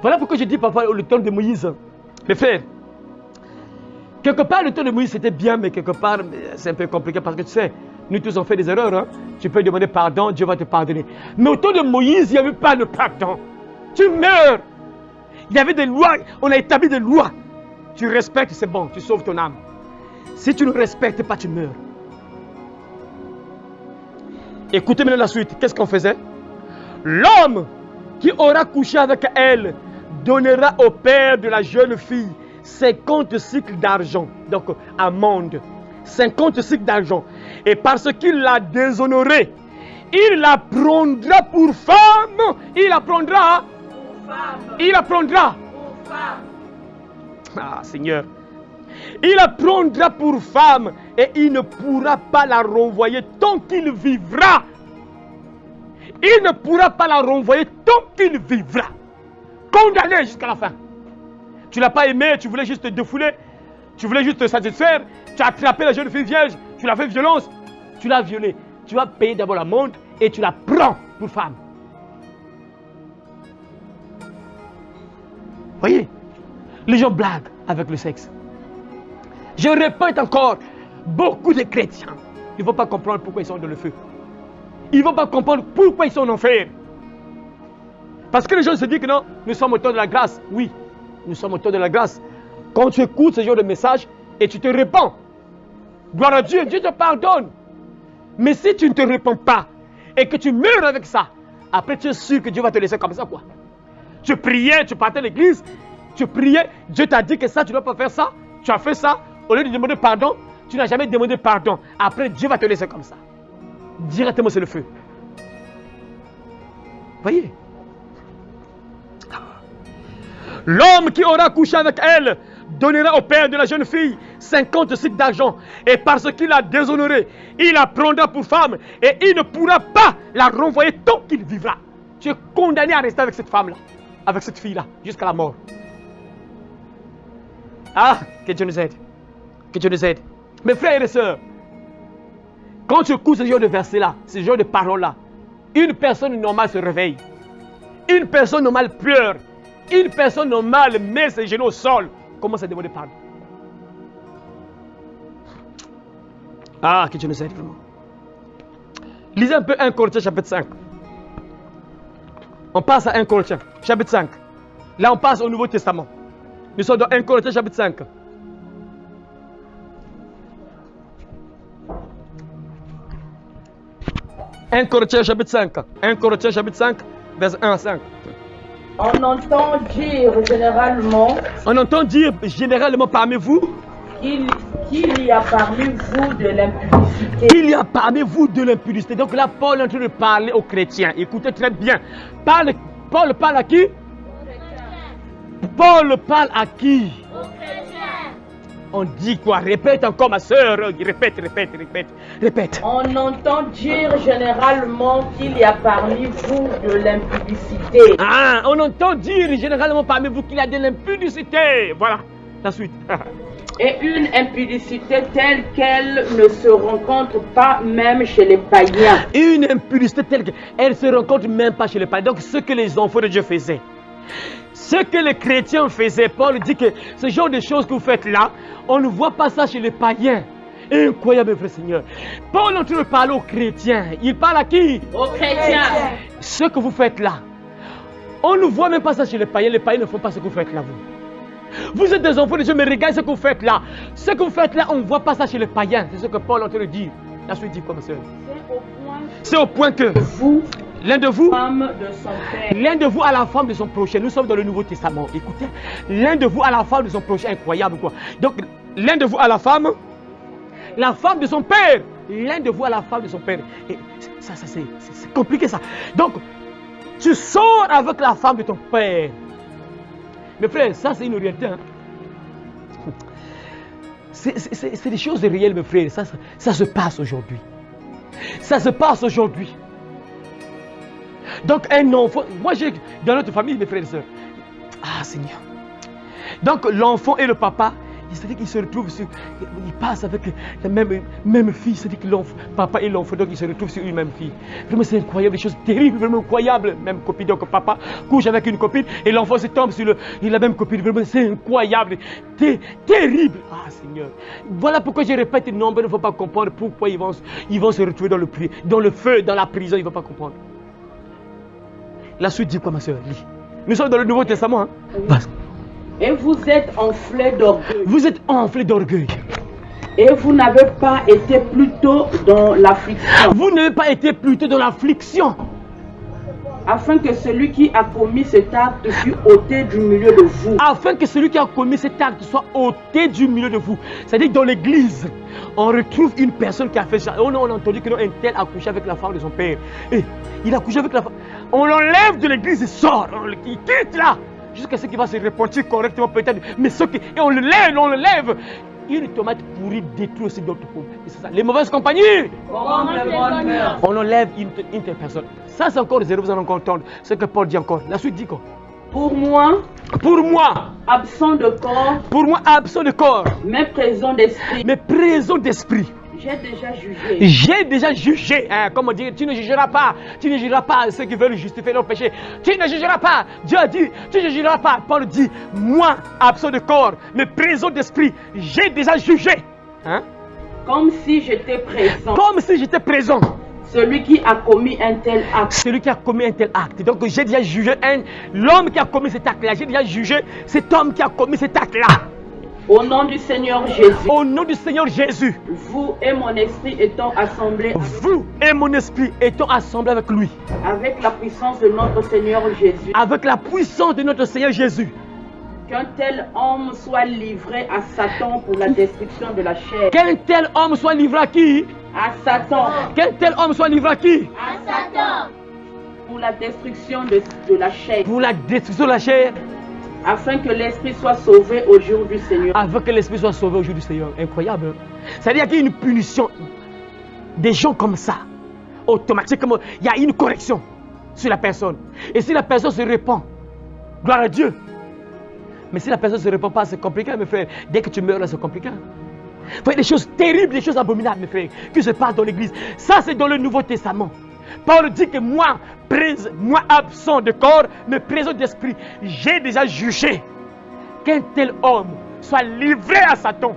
Voilà pourquoi je dis parfois le temps de Moïse. Mes frères, quelque part le temps de Moïse c'était bien, mais quelque part c'est un peu compliqué parce que tu sais, nous tous on fait des erreurs. Hein? Tu peux demander pardon, Dieu va te pardonner. Mais au temps de Moïse, il n'y avait pas de pardon. Tu meurs. Il y avait des lois, on a établi des lois. Tu respectes, c'est bon, tu sauves ton âme. Si tu ne respectes pas, tu meurs. Écoutez maintenant la suite. Qu'est-ce qu'on faisait? L'homme qui aura couché avec elle donnera au père de la jeune fille 50 cycles d'argent. Donc, amende. 50 cycles d'argent. Et parce qu'il l'a déshonorée, il la prendra pour femme. Il la prendra. Pour femme. Il la prendra. Pour femme. Ah, Seigneur. Il la prendra pour femme et il ne pourra pas la renvoyer tant qu'il vivra. Il ne pourra pas la renvoyer tant qu'il vivra. Condamné jusqu'à la fin. Tu ne l'as pas aimé, tu voulais juste te défouler, tu voulais juste te satisfaire, tu as attrapé la jeune fille vierge, tu l'as fait violence, tu l'as violée. Tu vas payer d'abord l'amende et tu la prends pour femme. Voyez, les gens blaguent avec le sexe. Je répète encore, beaucoup de chrétiens, ils ne vont pas comprendre pourquoi ils sont dans le feu. Ils ne vont pas comprendre pourquoi ils sont en enfer. Parce que les gens se disent que non, nous sommes au temps de la grâce. Oui, nous sommes au temps de la grâce. Quand tu écoutes ce genre de message et tu te répands, gloire à Dieu, Dieu te pardonne. Mais si tu ne te répands pas et que tu meurs avec ça, après tu es sûr que Dieu va te laisser comme ça quoi. Tu priais, tu partais à l'église, tu priais, Dieu t'a dit que ça, tu ne dois pas faire ça, tu as fait ça, au lieu de demander pardon, tu n'as jamais demandé pardon. Après Dieu va te laisser comme ça. Directement c'est le feu. Voyez. L'homme qui aura couché avec elle donnera au père de la jeune fille 50 cycles d'argent. Et parce qu'il l'a déshonorée, il la prendra pour femme et il ne pourra pas la renvoyer tant qu'il vivra. Tu es condamné à rester avec cette femme-là, avec cette fille-là, jusqu'à la mort. Ah, que Dieu nous aide. Que Dieu nous aide. Mes frères et sœurs, quand tu écoutes ce genre de versets-là, ce genre de paroles-là, une personne normale se réveille. Une personne normale pleure. Une personne normale met ses genoux au sol, commence à demander pardon. Ah, que Dieu nous aide vraiment. Lisez un peu 1 Corinthiens chapitre 5. On passe à 1 Corinthiens chapitre 5. Là, on passe au Nouveau Testament. Nous sommes dans 1 Corinthiens chapitre 5. « 1 Corinthiens chapitre 5. 1 Corinthiens chapitre 5, verset 1 à 5. On entend dire généralement parmi vous qu'il y a parmi vous de l'impudicité. Qu'il y a parmi vous de l'impudicité. Donc là, Paul est en train de parler aux chrétiens. Écoutez très bien. Paul parle à qui? Paul parle à qui? Aux chrétiens. On dit quoi? Répète encore ma soeur. Répète. On entend dire généralement qu'il y a parmi vous de l'impudicité. Ah, on entend dire généralement parmi vous qu'il y a de l'impudicité. Voilà, la suite. Et une impudicité telle qu'elle ne se rencontre pas même chez les païens. Une impudicité telle qu'elle ne se rencontre même pas chez les païens. Donc ce que les enfants de Dieu faisaient, Ce que les chrétiens faisaient, Paul dit que ce genre de choses que vous faites là, on ne voit pas ça chez les païens. Incroyable, frère Seigneur. Paul est en train de parler aux chrétiens. Il parle à qui? Aux chrétiens. Ce que vous faites là, on ne voit même pas ça chez les païens. Les païens ne font pas ce que vous faites là, vous. Vous êtes des enfants de Dieu, mais regardez ce que vous faites là. Ce que vous faites là, on ne voit pas ça chez les païens. C'est ce que Paul est en train de dire. La suite dit quoi, ma soeur? C'est au point que vous, l'un de vous, femme de son père, l'un de vous a la femme de son prochain. Nous sommes dans le Nouveau Testament. Écoutez, l'un de vous a la femme de son prochain. Incroyable quoi. Donc, l'un de vous a la femme de son père. L'un de vous a la femme de son père. Et ça c'est compliqué ça. Donc, tu sors avec la femme de ton père. Mes frères, ça c'est une réalité. Hein? C'est des choses réelles, mes frères. Ça se passe aujourd'hui. Ça se passe aujourd'hui. Donc un enfant, moi j'ai dans notre famille, mes frères et sœurs. Ah Seigneur. Donc l'enfant et le papa, c'est-à-dire qu'ils se retrouvent sur, ils passent avec la même fille, c'est-à-dire que papa et l'enfant, donc ils se retrouvent sur une même fille. Vraiment c'est incroyable, des choses terribles, vraiment incroyables. Même copine, donc papa couche avec une copine et l'enfant se tombe sur la même copine. Vraiment c'est incroyable, terrible. Ah Seigneur. Voilà pourquoi je répète, nombreux ne vont pas comprendre pourquoi ils vont se retrouver dans le feu, dans la prison, ils ne vont pas comprendre. La suite dit quoi, ma soeur? Nous sommes dans le Nouveau Testament. Hein? Oui. Et vous êtes enflés d'orgueil. Vous êtes enflés d'orgueil. Et vous n'avez pas été plutôt dans l'affliction. Vous n'avez pas été plutôt dans l'affliction. Afin que celui qui a commis cet acte fût ôté du milieu de vous. Afin que celui qui a commis cet acte soit ôté du milieu de vous. C'est-à-dire que dans l'église, on retrouve une personne qui a fait ça. On a entendu que un tel a couché avec la femme de son père. Et il a couché avec la femme. On l'enlève de l'église et sort. Il quitte là. Jusqu'à ce qu'il va se repentir correctement peut-être. Mais et on le lève. Une tomate pourrie détruit aussi d'autres pommes. Et c'est ça. Les mauvaises compagnies. On enlève une telle personne. Ça c'est encore réservé, vous allez encore entendre ce que Paul dit encore. La suite dit quoi? Pour moi, absent de corps. Pour moi, absent de corps. Mais présent d'esprit. J'ai déjà jugé. Hein, comment dire, tu ne jugeras pas. Tu ne jugeras pas ceux qui veulent justifier leur péché. Tu ne jugeras pas. Dieu a dit, tu ne jugeras pas. Paul dit, moi, absent de corps, mais présent d'esprit, j'ai déjà jugé. Hein? Comme si j'étais présent. Celui qui a commis un tel acte. Donc j'ai déjà jugé l'homme qui a commis cet acte-là. J'ai déjà jugé cet homme qui a commis cet acte-là. Au nom du Seigneur Jésus. Au nom du Seigneur Jésus. Vous et mon esprit étant assemblés. Vous et mon esprit étant assemblés avec lui. Avec la puissance de notre Seigneur Jésus. Avec la puissance de notre Seigneur Jésus. Qu'un tel homme soit livré à Satan pour la destruction de la chair. Qu'un tel homme soit livré à qui? À Satan. Qu'un tel homme soit livré à qui? À Satan. Pour la destruction de la chair. Pour la destruction de la chair. Afin que l'esprit soit sauvé au jour du Seigneur. Afin que l'esprit soit sauvé au jour du Seigneur. Incroyable. C'est-à-dire qu'il y a une punition. Des gens comme ça, automatiquement, il y a une correction sur la personne. Et si la personne se répand, gloire à Dieu. Mais si la personne ne se répand pas, c'est compliqué, mes frères. Dès que tu meurs, là, c'est compliqué. Il faut des choses terribles, des choses abominables, mes frères, qui se passent dans l'église. Ça, c'est dans le Nouveau Testament. Paul dit que moi absent de corps, mais présent d'esprit, j'ai déjà jugé qu'un tel homme soit livré à Satan.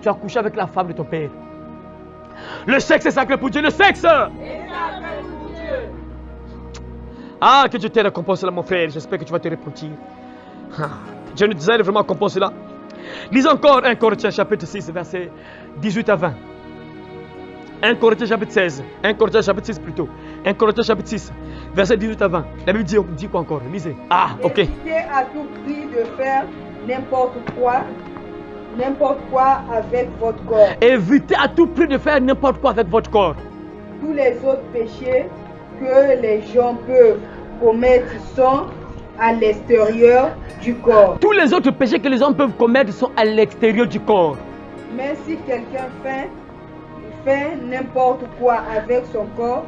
Tu as couché avec la femme de ton père. Le sexe est sacré pour Dieu. Le sexe est sacré pour Dieu. Ah, que Dieu t'aide à comprendre cela, mon frère. J'espère que tu vas te repentir. Dieu nous disait vraiment à comprendre cela. Lisons encore 1 Corinthiens chapitre 6, versets 18 à 20. 1 Corinthiens chapitre 16. 1 Corinthiens chapitre 6 plutôt. 1 Corinthiens chapitre 6, versets 18 à 20. La Bible dit quoi encore? Lisez. Ah, ok. Évitez à tout prix de faire n'importe quoi avec votre corps. Évitez à tout prix de faire n'importe quoi avec votre corps. Tous les autres péchés que les gens peuvent commettre sont à l'extérieur du corps. Tous les autres péchés que les hommes peuvent commettre sont à l'extérieur du corps. Mais si quelqu'un fait n'importe quoi avec son corps,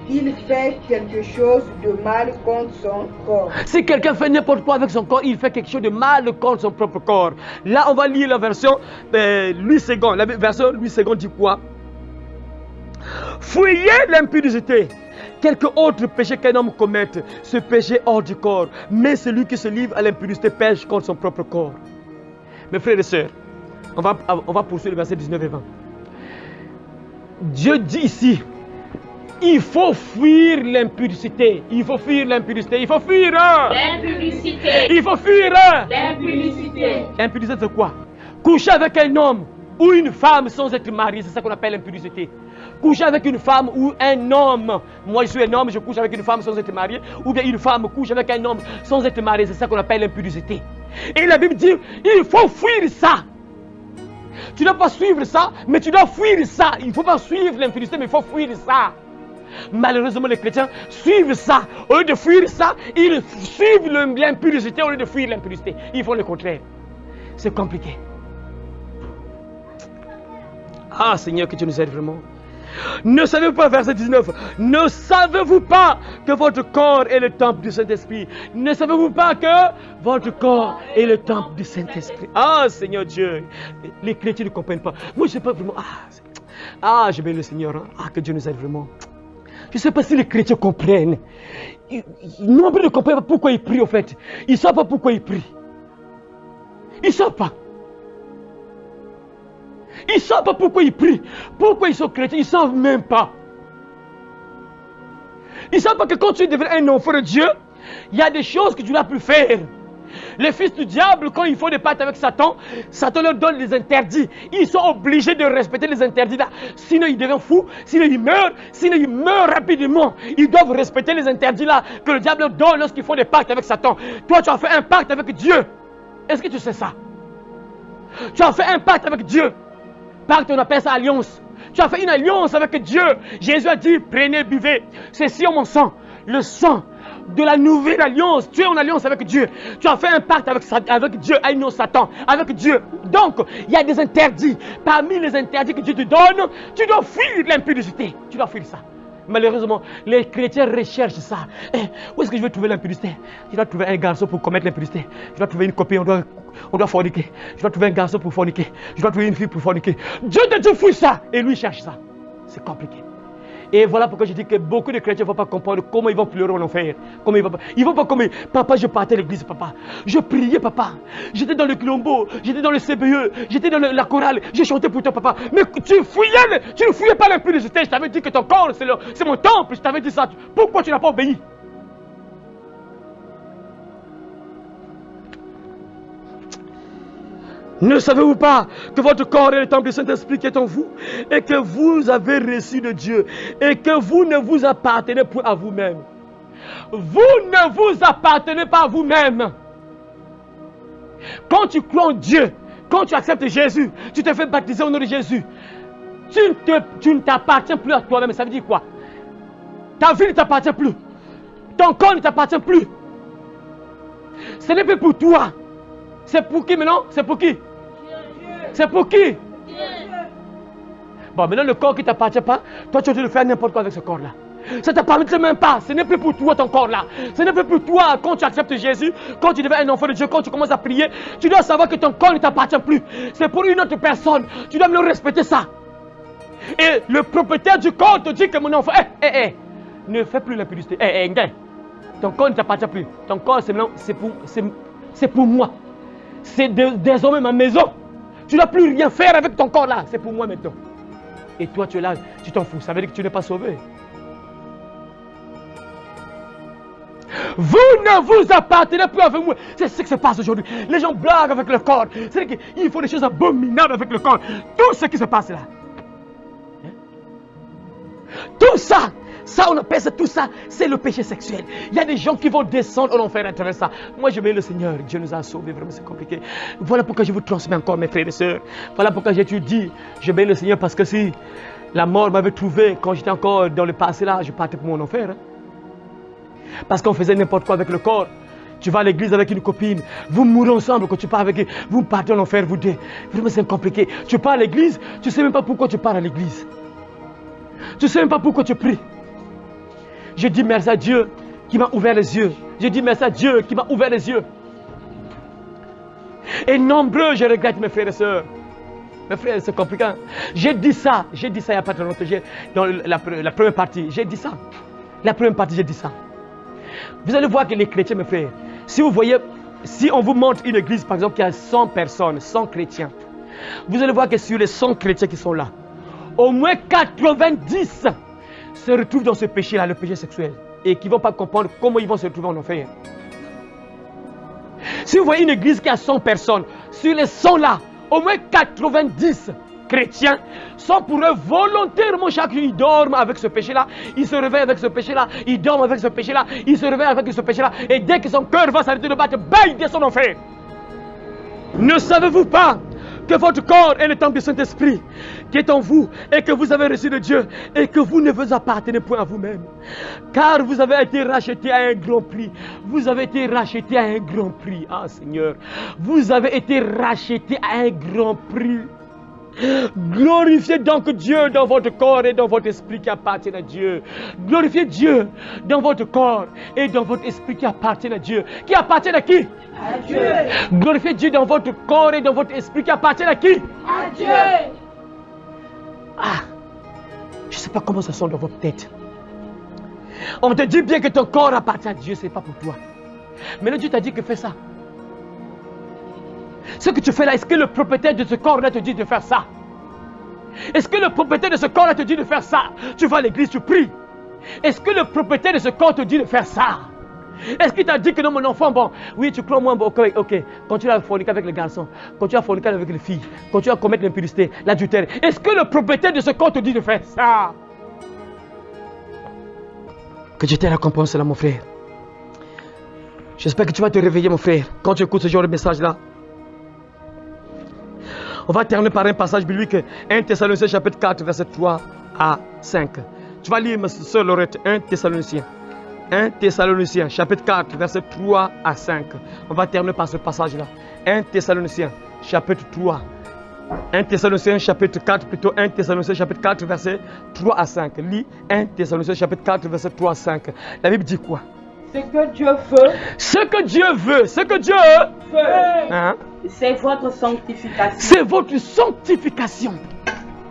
il fait quelque chose de mal contre son corps. Si quelqu'un fait n'importe quoi avec son corps, il fait quelque chose de mal contre son propre corps. Là, on va lire la version Louis II. La version Louis II dit quoi? Fuyez l'impudicité, quelque autre péché qu'un homme commette, ce péché hors du corps. Mais celui qui se livre à l'impudicité pêche contre son propre corps. Mes frères et sœurs, on va poursuivre le verset 19 et 20. Dieu dit ici, il faut fuir l'impudicité. Il faut fuir l'impudicité. Il faut fuir l'impudicité. Il faut fuir l'impudicité. L'impudicité, c'est quoi? Coucher avec un homme ou une femme sans être marié, c'est ça qu'on appelle l'impudicité. Coucher avec une femme ou un homme. Moi, je suis un homme, je couche avec une femme sans être marié. Ou bien une femme couche avec un homme sans être marié, c'est ça qu'on appelle l'impudicité. Et la Bible dit, il faut fuir ça. Tu ne dois pas suivre ça, mais tu dois fuir ça. Il ne faut pas suivre l'impudicité, mais il faut fuir ça. Malheureusement, les chrétiens suivent ça. Au lieu de fuir ça, ils suivent l'impudicité au lieu de fuir l'impudicité. Ils font le contraire. C'est compliqué. Ah Seigneur, que tu nous aides vraiment. Ne savez-vous pas, verset 19, ne savez-vous pas que votre corps est le temple du Saint-Esprit? Ne savez-vous pas que votre corps est le temple du Saint-Esprit? Ah Seigneur Dieu, les chrétiens ne comprennent pas. Moi je ne sais pas vraiment. Je bénis le Seigneur. Ah, que Dieu nous aide vraiment. Je ne sais pas si les chrétiens comprennent. Nombre ne comprennent pas pourquoi ils prient au fait. Ils ne savent pas pourquoi ils prient. Ils ne savent pas. Ils ne savent pas pourquoi ils prient. Pourquoi ils sont chrétiens, ils ne savent même pas. Ils ne savent pas que quand tu deviens un enfant de Dieu, il y a des choses que tu n'as plus faire. Les fils du diable, quand ils font des pactes avec Satan, Satan leur donne des interdits. Ils sont obligés de respecter les interdits là. Sinon ils deviennent fous, sinon ils meurent rapidement. Ils doivent respecter les interdits là que le diable leur donne lorsqu'ils font des pactes avec Satan. Toi tu as fait un pacte avec Dieu. Est-ce que tu sais ça? Tu as fait un pacte avec Dieu. Pacte, on appelle ça alliance. Tu as fait une alliance avec Dieu. Jésus a dit, prenez, buvez. Ceci en mon sang. Le sang de la nouvelle alliance. Tu es en alliance avec Dieu. Tu as fait un pacte avec Dieu, avec Satan, avec Dieu. Donc, il y a des interdits. Parmi les interdits que Dieu te donne, tu dois fuir l'impudicité. Tu dois fuir ça. Malheureusement, les chrétiens recherchent ça. Où est-ce que je vais trouver l'impudicité? Je dois trouver un garçon pour commettre l'impudicité. Je dois trouver une copine, on doit forniquer. Je dois trouver un garçon pour forniquer. Je dois trouver une fille pour forniquer. Dieu te dit fuis ça. Et lui cherche ça. C'est compliqué. Et voilà pourquoi je dis que beaucoup de chrétiens ne vont pas comprendre comment ils vont pleurer en enfer. Ils vont pas comme papa, je partais à l'église, papa. Je priais, papa. J'étais dans le Colombo, j'étais dans le CBE, j'étais dans la chorale, j'ai chanté pour toi, papa. Mais tu ne fouillais pas l'impudicité. Je t'avais dit que ton corps, c'est mon temple. Je t'avais dit ça. Pourquoi tu n'as pas obéi? Ne savez-vous pas que votre corps est le temple du Saint-Esprit qui est en vous et que vous avez reçu de Dieu et que vous ne vous appartenez pas à vous-même? Vous ne vous appartenez pas à vous-même. Quand tu crois en Dieu, quand tu acceptes Jésus, tu te fais baptiser au nom de Jésus, tu ne t'appartiens plus à toi-même. Ça veut dire quoi? Ta vie ne t'appartient plus. Ton corps ne t'appartient plus. Ce n'est plus pour toi. C'est pour qui maintenant? C'est pour qui? C'est pour qui? Bon, maintenant le corps qui ne t'appartient pas, toi tu dois faire n'importe quoi avec ce corps-là. Ça ne t'appartient même pas. Ce n'est plus pour toi ton corps-là. Ce n'est plus pour toi quand tu acceptes Jésus, quand tu deviens un enfant de Dieu, quand tu commences à prier. Tu dois savoir que ton corps ne t'appartient plus. C'est pour une autre personne. Tu dois me respecter ça. Et le propriétaire du corps te dit que mon enfant, ne fais plus l'impudicité. Ton corps ne t'appartient plus. Ton corps, c'est pour moi. C'est désormais ma maison. Tu ne dois plus rien faire avec ton corps là. C'est pour moi maintenant. Et toi, tu es là, tu t'en fous. Ça veut dire que tu n'es pas sauvé. Vous ne vous appartenez plus avec moi. C'est ce qui se passe aujourd'hui. Les gens blaguent avec le corps. C'est-à-dire qu'ils font des choses abominables avec le corps. Tout ce qui se passe là. Tout ça. Ça, on appelle ça, tout ça, c'est le péché sexuel. Il y a des gens qui vont descendre en enfer à travers ça. Moi, je bénis le Seigneur. Dieu nous a sauvés. Vraiment, c'est compliqué. Voilà pourquoi je vous transmets encore, mes frères et sœurs. Voilà pourquoi j'ai dit, je bénis le Seigneur parce que si la mort m'avait trouvé quand j'étais encore dans le passé là, je partais pour mon enfer. Hein. Parce qu'on faisait n'importe quoi avec le corps. Tu vas à l'église avec une copine, vous mourrez ensemble quand tu pars avec elle, vous partez en enfer, vous deux. Vraiment, c'est compliqué. Tu pars à l'église, tu ne sais même pas pourquoi tu pars à l'église. Tu ne sais même pas pourquoi tu pries. Je dis merci à Dieu qui m'a ouvert les yeux. Je dis merci à Dieu qui m'a ouvert les yeux. Et nombreux, je regrette mes frères et sœurs. Mes frères, c'est compliqué. J'ai dit ça il n'y a pas très longtemps, dans la première partie. J'ai dit ça. La première partie, j'ai dit ça. Vous allez voir que les chrétiens, mes frères, si vous voyez, si on vous montre une église, par exemple, qui a 100 personnes, 100 chrétiens, vous allez voir que sur les 100 chrétiens qui sont là, au moins 90 se retrouvent dans ce péché-là, le péché sexuel, et qui ne vont pas comprendre comment ils vont se retrouver en enfer. Si vous voyez une église qui a 100 personnes, sur les 100 là, au moins 90 chrétiens sont pour eux volontairement, chaque jour ils dorment avec ce péché-là, ils se réveillent avec ce péché-là, ils dorment avec ce péché-là, ils se réveillent avec ce péché-là, et dès que son cœur va s'arrêter de battre, il descend en enfer. Ne savez-vous pas que votre corps est le temple du Saint-Esprit qui est en vous et que vous avez reçu de Dieu et que vous ne vous appartenez point à vous-même? Car vous avez été racheté à un grand prix. Vous avez été racheté à un grand prix. Ah Seigneur, vous avez été racheté à un grand prix. Glorifiez donc Dieu dans votre corps et dans votre esprit qui appartiennent à Dieu. Glorifiez Dieu dans votre corps et dans votre esprit qui appartiennent à Dieu. Qui appartiennent à qui? À Dieu. Glorifiez Dieu dans votre corps et dans votre esprit qui appartiennent à qui? À Dieu. Ah, je ne sais pas comment ça sonne dans votre tête. On te dit bien que ton corps appartient à Dieu, ce n'est pas pour toi. Mais là, Dieu t'a dit que fais ça. Ce que tu fais là, est-ce que le propriétaire de ce corps-là te dit de faire ça? Est-ce que le propriétaire de ce corps-là te dit de faire ça? Tu vas à l'église, tu pries. Est-ce que le propriétaire de ce corps te dit de faire ça? Est-ce qu'il t'a dit que non, mon enfant, bon, oui, tu crois moi, bon, ok, continue à forniquer avec les garçons, continue à forniquer avec les filles, continue à commettre l'impudicité, l'adultère. Est-ce que le propriétaire de ce corps te dit de faire ça? Que Dieu t'aide à comprendre cela, mon frère. J'espère que tu vas te réveiller, mon frère, quand tu écoutes ce genre de message-là. On va terminer par un passage biblique, 1 Thessaloniciens chapitre 4, verset 3 à 5. Tu vas lire, ma soeur Laurette, 1 Thessaloniciens. 1 Thessaloniciens chapitre 4, verset 3 à 5. On va terminer par ce passage-là. 1 Thessaloniciens chapitre 3. 1 Thessaloniciens chapitre 4, plutôt 1 Thessaloniciens chapitre 4, verset 3 à 5. Lis 1 Thessaloniciens chapitre 4, verset 3 à 5. La Bible dit quoi? Ce que Dieu veut. Ce que Dieu veut. Ce que Dieu veut. Hein? C'est votre sanctification. C'est votre sanctification.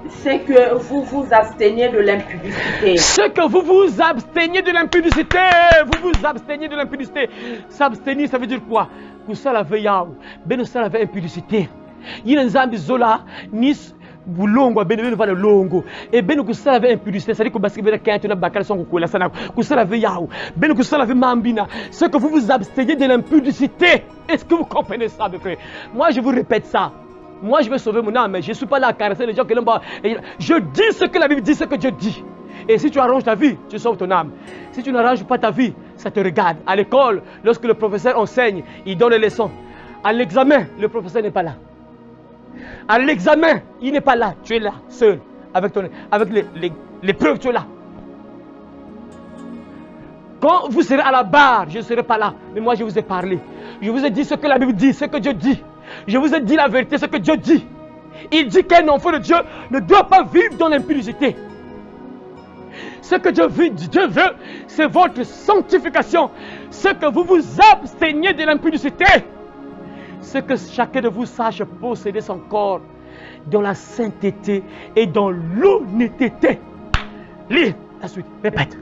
C'est que vous vous absteniez de l'impudicité. Ce que vous vous absteniez de l'impudicité. Vous vous absteniez de l'impudicité. S'abstenir, ça veut dire quoi? Que ça la veille, ben ça la veille impudicité. Il y a des amis zola, nis. Bulongo ben va le longo et ben que ça avait impudicité, c'est-à-dire que parce que ben quand on bakal son ko la sana que ça avait yaou ben que ça avait mambina, ce que vous vous abstenez de l'impudicité. Est-ce que vous comprenez ça, mes frères? Moi je vous répète ça. Moi je veux sauver mon âme, mais je ne suis pas là à caresser les gens qui l'aiment pas. Je dis ce que la Bible dit, ce que Dieu dit. Et si tu arranges ta vie, tu sauves ton âme. Si tu n'arranges pas ta vie, ça te regarde. À l'école, lorsque le professeur enseigne, il donne les leçons. À l'examen, le professeur n'est pas là. À l'examen, il n'est pas là. Tu es là, seul, avec les preuves, tu es là. Quand vous serez à la barre, je ne serai pas là. Mais moi, je vous ai parlé. Je vous ai dit ce que la Bible dit, ce que Dieu dit. Je vous ai dit la vérité, ce que Dieu dit. Il dit qu'un enfant de Dieu ne doit pas vivre dans l'impudicité. Ce que Dieu veut, c'est votre sanctification. Ce que vous vous absteniez de l'impudicité. Ce que chacun de vous sache posséder son corps dans la sainteté et dans l'honnêteté. Lis la suite, répète.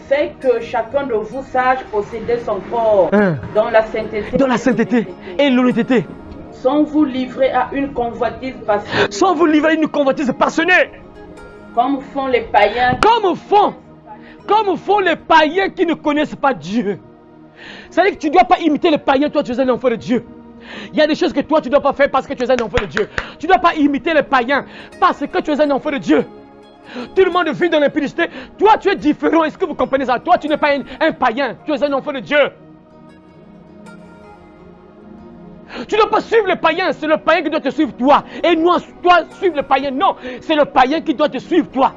C'est que chacun de vous sache posséder son corps dans la sainteté. Dans la sainteté et l'honnêteté. Sans vous livrer à une convoitise passionnée. Sans vous livrer à une convoitise passionnée. Comme font les païens. Comme font les païens qui ne connaissent pas Dieu. C'est-à-dire que tu ne dois pas imiter les païens, toi tu es un enfant de Dieu. Il y a des choses que toi tu ne dois pas faire parce que tu es un enfant de Dieu. Tu ne dois pas imiter les païens parce que tu es un enfant de Dieu. Tout le monde vit dans l'impudicité. Toi tu es différent, est-ce que vous comprenez ça? Toi tu n'es pas un païen, tu es un enfant de Dieu. Tu ne dois pas suivre les païens, c'est le païen qui doit te suivre toi. Et non, toi suivre le païen, non, c'est le païen qui doit te suivre toi.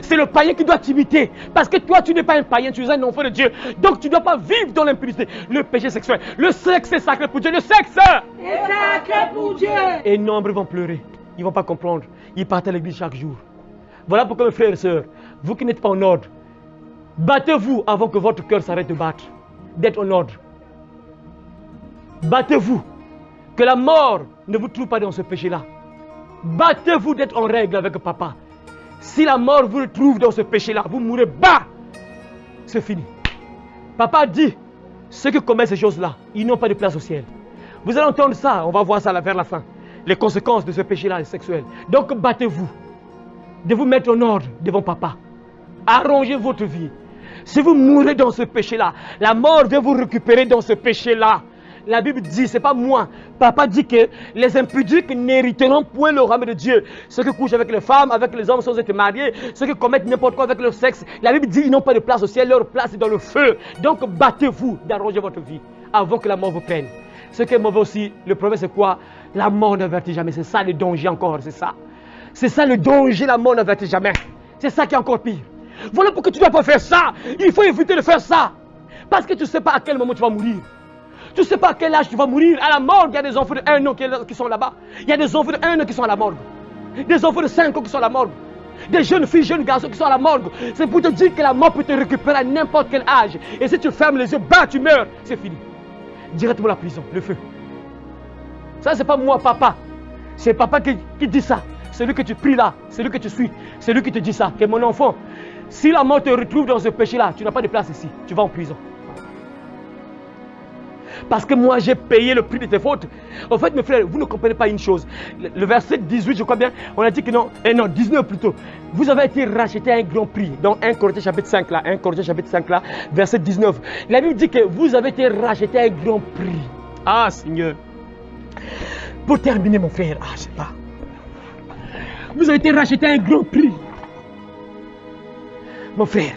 C'est le païen qui doit t'imiter. Parce que toi, tu n'es pas un païen, tu es un enfant de Dieu. Donc, tu ne dois pas vivre dans l'impudicité. Le péché sexuel. Le sexe est sacré pour Dieu. Le sexe est sacré pour Dieu. Et nombre vont pleurer. Ils ne vont pas comprendre. Ils partent à l'église chaque jour. Voilà pourquoi, mes frères et sœurs, vous qui n'êtes pas en ordre, battez-vous avant que votre cœur s'arrête de battre. D'être en ordre. Battez-vous. Que la mort ne vous trouve pas dans ce péché-là. Battez-vous d'être en règle avec papa. Si la mort vous retrouve dans ce péché-là, vous mourrez bas. C'est fini. Papa dit, ceux qui commettent ces choses-là, ils n'ont pas de place au ciel. Vous allez entendre ça, on va voir ça vers la fin. Les conséquences de ce péché-là sexuel. Donc battez-vous de vous mettre en ordre devant papa. Arrangez votre vie. Si vous mourrez dans ce péché-là, la mort vient vous récupérer dans ce péché-là. La Bible dit, c'est pas moi. Papa dit que les impudiques n'hériteront point le royaume de Dieu. Ceux qui couchent avec les femmes, avec les hommes sans être mariés, ceux qui commettent n'importe quoi avec leur sexe. La Bible dit, ils n'ont pas de place au ciel, leur place est dans le feu. Donc battez-vous d'arranger votre vie avant que la mort vous prenne. Ce qui est mauvais aussi, le problème c'est quoi? La mort n'avertit jamais. C'est ça le danger encore, c'est ça. C'est ça le danger, la mort n'avertit jamais. C'est ça qui est encore pire. Voilà pourquoi tu ne dois pas faire ça. Il faut éviter de faire ça. Parce que tu ne sais pas à quel moment tu vas mourir. Tu ne sais pas à quel âge tu vas mourir. À la morgue, il y a des enfants de 1 an qui sont là-bas. Il y a des enfants de 1 an qui sont à la morgue. Des enfants de 5 ans qui sont à la morgue. Des jeunes filles, jeunes garçons qui sont à la morgue. C'est pour te dire que la mort peut te récupérer à n'importe quel âge. Et si tu fermes les yeux, bah, tu meurs. C'est fini. Directement la prison, le feu. Ça, c'est pas moi, papa. C'est papa qui dit ça. Celui que tu pries là, celui que tu suis, celui qui te dit ça. Que mon enfant, si la mort te retrouve dans ce péché-là, tu n'as pas de place ici. Tu vas en prison. Parce que moi, j'ai payé le prix de tes fautes. En fait, mes frères, vous ne comprenez pas une chose. Le verset 18, je crois bien, on a dit que non, non, 19 plutôt. Vous avez été racheté à un grand prix. Dans 1 Corinthiens chapitre 5 là, 1 Corinthiens chapitre 5 là, verset 19. La Bible dit que vous avez été racheté à un grand prix. Ah, Seigneur. Pour terminer, mon frère, je sais pas. Vous avez été racheté à un grand prix. Mon frère.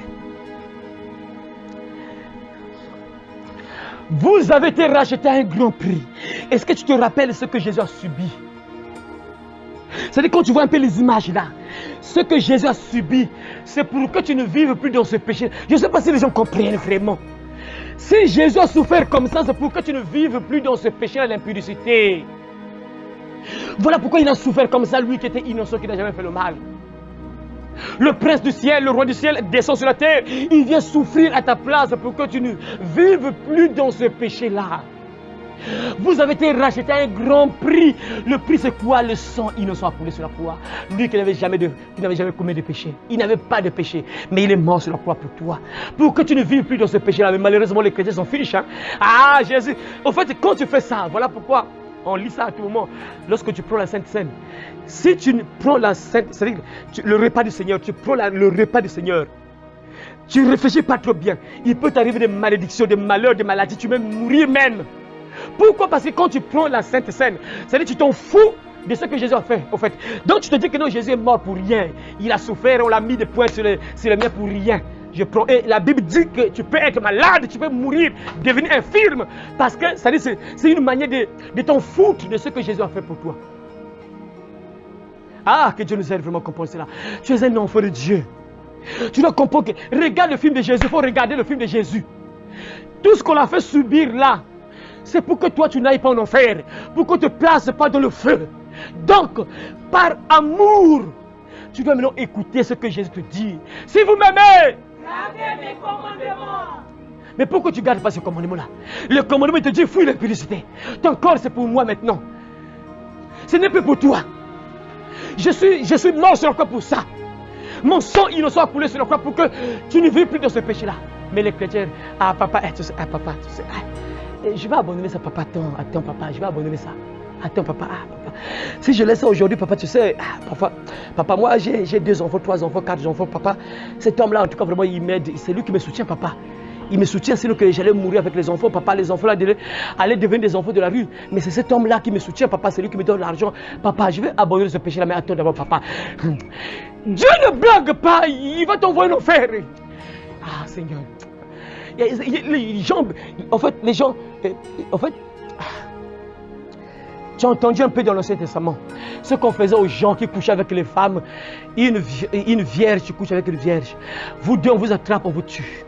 Vous avez été racheté à un grand prix. Est-ce que tu te rappelles ce que Jésus a subi? C'est-à-dire quand tu vois un peu les images là, ce que Jésus a subi, c'est pour que tu ne vives plus dans ce péché. Je ne sais pas si les gens comprennent vraiment. Si Jésus a souffert comme ça, c'est pour que tu ne vives plus dans ce péché, l'impudicité. Voilà pourquoi il a souffert comme ça, lui qui était innocent, qui n'a jamais fait le mal. Le prince du ciel, le roi du ciel descend sur la terre. Il vient souffrir à ta place pour que tu ne vives plus dans ce péché-là. Vous avez été racheté à un grand prix. Le prix c'est quoi? Le sang innocent coulé sur la croix. Lui qui n'avait jamais commis de péché. Il n'avait pas de péché. Mais il est mort sur la croix pour toi. Pour que tu ne vives plus dans ce péché-là. Mais malheureusement les chrétiens sont fichus. Ah Jésus. En fait quand tu fais ça, voilà pourquoi on lit ça à tout moment. Lorsque tu prends la Sainte Seine. Si tu prends la Sainte, c'est-à-dire le repas du Seigneur, tu prends le repas du Seigneur. Tu ne réfléchis pas trop bien. Il peut t'arriver des malédictions, des malheurs, des maladies. Tu peux mourir même. Pourquoi? Parce que quand tu prends la Sainte Seine, c'est-à-dire que tu t'en fous de ce que Jésus a fait, au fait. Donc tu te dis que non, Jésus est mort pour rien. Il a souffert, on l'a mis des points sur les miens pour rien. Je prends, et la Bible dit que tu peux être malade, tu peux mourir, devenir infirme. Parce que c'est une manière de t'en foutre de ce que Jésus a fait pour toi. Ah, que Dieu nous aide vraiment à comprendre cela. Tu es un enfant de Dieu. Tu dois comprendre que, regarde le film de Jésus, il faut regarder le film de Jésus. Tout ce qu'on a fait subir là, c'est pour que toi tu n'ailles pas en enfer, pour qu'on ne te place pas dans le feu. Donc, par amour, tu dois maintenant écouter ce que Jésus te dit. Si vous m'aimez, gardez mes commandements. Mais pourquoi tu ne gardes pas ce commandement-là? Le commandement te dit, fuis l'impudicité. Ton corps c'est pour moi maintenant. Ce n'est plus pour toi. Je suis mort sur la croix pour ça. Mon sang innocent a coulé sur la croix pour que tu ne vives plus dans ce péché-là. Mais les chrétiens, papa, tu sais, je vais abandonner ça, papa, attends, papa, je vais abandonner ça. Attends, papa, papa. Si je laisse ça aujourd'hui, papa, tu sais, papa, moi, j'ai 2 enfants, 3 enfants, 4 enfants, papa. Cet homme-là, en tout cas, vraiment, il m'aide. C'est lui qui me soutient, papa. Il me soutient, sinon que j'allais mourir avec les enfants. Papa, les enfants là allaient devenir des enfants de la rue. Mais c'est cet homme-là qui me soutient, papa. C'est lui qui me donne l'argent. Papa, je vais abandonner ce péché-là, mais attends d'abord, papa. Dieu ne blague pas, il va t'envoyer en enfer. Ah, Seigneur. Les gens, en fait, tu as entendu un peu dans l'Ancien Testament ce qu'on faisait aux gens qui couchaient avec les femmes. Une vierge qui couche avec une vierge. Vous deux, on vous attrape, on vous tue.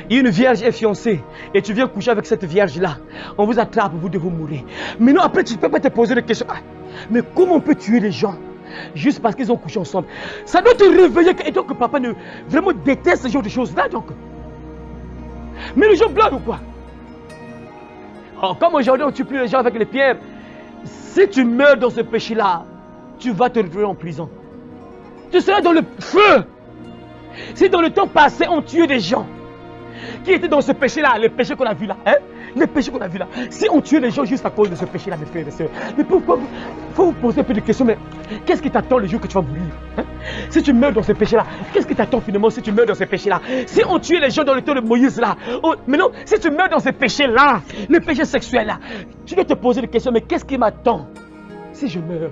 Une vierge est fiancée et tu viens coucher avec cette vierge-là. On vous attrape, vous devez mourir. Mais non, après, tu ne peux pas te poser des questions. Mais comment on peut tuer les gens juste parce qu'ils ont couché ensemble? Ça doit te réveiller. Et donc, papa ne vraiment déteste ce genre de choses-là. Donc. Mais les gens blaguent ou quoi? Oh, comme aujourd'hui, on ne tue plus les gens avec les pierres. Si tu meurs dans ce péché-là, tu vas te retrouver en prison. Tu seras dans le feu. Si dans le temps passé, on tuait des gens qui étaient dans ce péché-là, le péché qu'on a vu là, hein? Le péché qu'on a vu là. Si on tuait les gens juste à cause de ce péché-là, mes frères et sœurs, mais pourquoi? Il faut vous poser un peu de questions, mais qu'est-ce qui t'attend le jour que tu vas mourir, hein? Si tu meurs dans ce péché-là, qu'est-ce qui t'attend finalement si tu meurs dans ce péché-là? Si on tuait les gens dans le temps de Moïse là, maintenant, si tu meurs dans ce péché-là, le péché sexuel là, tu dois te poser des questions, mais qu'est-ce qui m'attend si je meurs?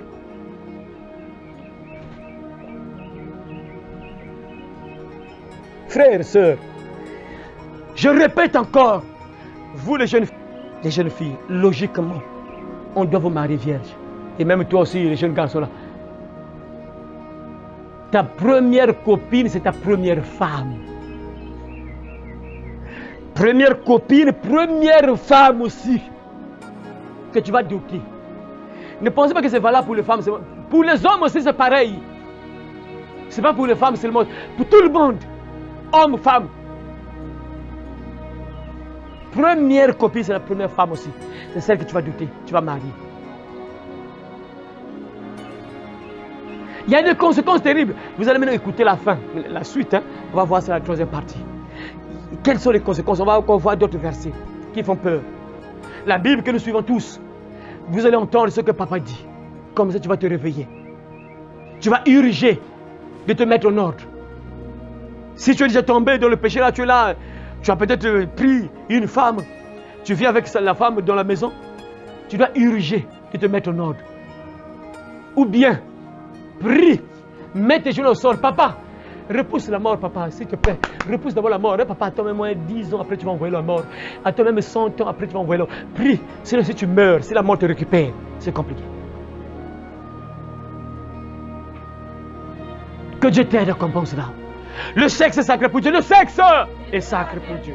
Frères et sœurs, je répète encore, vous les jeunes filles, logiquement, on doit vous marier vierge. Et même toi aussi, les jeunes garçons là. Ta première copine, c'est ta première femme. Première copine, première femme aussi. Que tu vas doter. Ne pensez pas que c'est valable pour les femmes. Pour les hommes aussi, c'est pareil. Ce n'est pas pour les femmes seulement. Pour tout le monde. Homme, femme. Première copine, c'est la première femme aussi. C'est celle que tu vas doter, tu vas marier. Il y a des conséquences terribles. Vous allez maintenant écouter la fin, la suite. Hein? On va voir ça la troisième partie. Quelles sont les conséquences? On va encore voir d'autres versets qui font peur. La Bible que nous suivons tous. Vous allez entendre ce que papa dit. Comme ça, tu vas te réveiller. Tu vas urger de te mettre en ordre. Si tu es déjà tombé dans le péché là, tu es là. Tu as peut-être pris une femme. Tu viens avec la femme dans la maison. Tu dois urger de te mettre en ordre. Ou bien, prie. Mets tes genoux au sol. Papa, repousse la mort, papa, s'il te plaît. Repousse d'abord la mort. Hein, papa, attends même 10 ans après, tu vas envoyer la mort. Attends même 100 ans après, tu vas envoyer la mort. Prie. Sinon, si tu meurs, si la mort te récupère, c'est compliqué. Que Dieu t'aide à comprendre cela. Le sexe est sacré pour Dieu. Le sexe est sacré pour Dieu.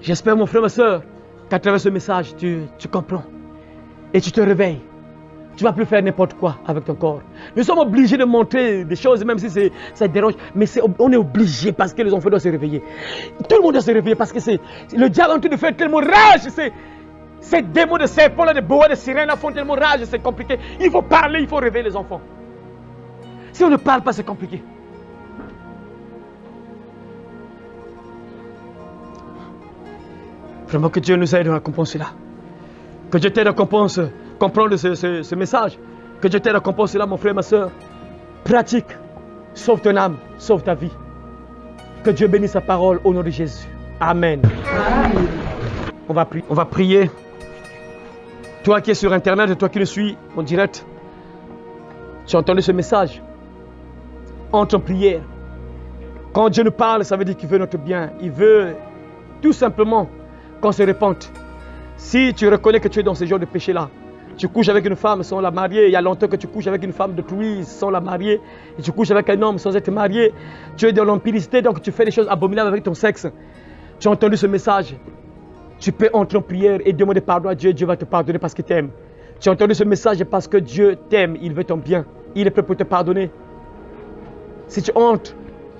J'espère, mon frère, ma soeur, qu'à travers ce message, tu comprends. Et tu te réveilles. Tu ne vas plus faire n'importe quoi avec ton corps. Nous sommes obligés de montrer des choses, même si ça dérange. Mais on est obligé parce que les enfants doivent se réveiller. Tout le monde doit se réveiller parce que c'est le diable en train de faire tellement rage. Ces démons de serpents, là, de boas, de sirènes, là, font tellement rage. C'est compliqué. Il faut parler, il faut réveiller les enfants. Si on ne parle pas, c'est compliqué. Vraiment que Dieu nous aide à comprendre cela. Que Dieu t'aide à comprendre ce message. Que Dieu t'aide à comprendre cela, mon frère, ma soeur. Pratique. Sauve ton âme, sauve ta vie. Que Dieu bénisse sa parole au nom de Jésus. Amen. Amen. On va prier. Toi qui es sur Internet et toi qui le suis en direct, tu as entendu ce message. Entre en prière. Quand Dieu nous parle, ça veut dire qu'il veut notre bien. Il veut tout simplement qu'on se répande. Si tu reconnais que tu es dans ce genre de péché-là, tu couches avec une femme sans la marier, il y a longtemps que tu couches avec une femme d'autrui sans la marier, et tu couches avec un homme sans être marié, tu es dans l'impudicité, donc tu fais des choses abominables avec ton sexe. Tu as entendu ce message, tu peux entrer en prière et demander pardon à Dieu, Dieu va te pardonner parce qu'il t'aime. Tu as entendu ce message parce que Dieu t'aime, il veut ton bien, il est prêt pour te pardonner. Si tu entres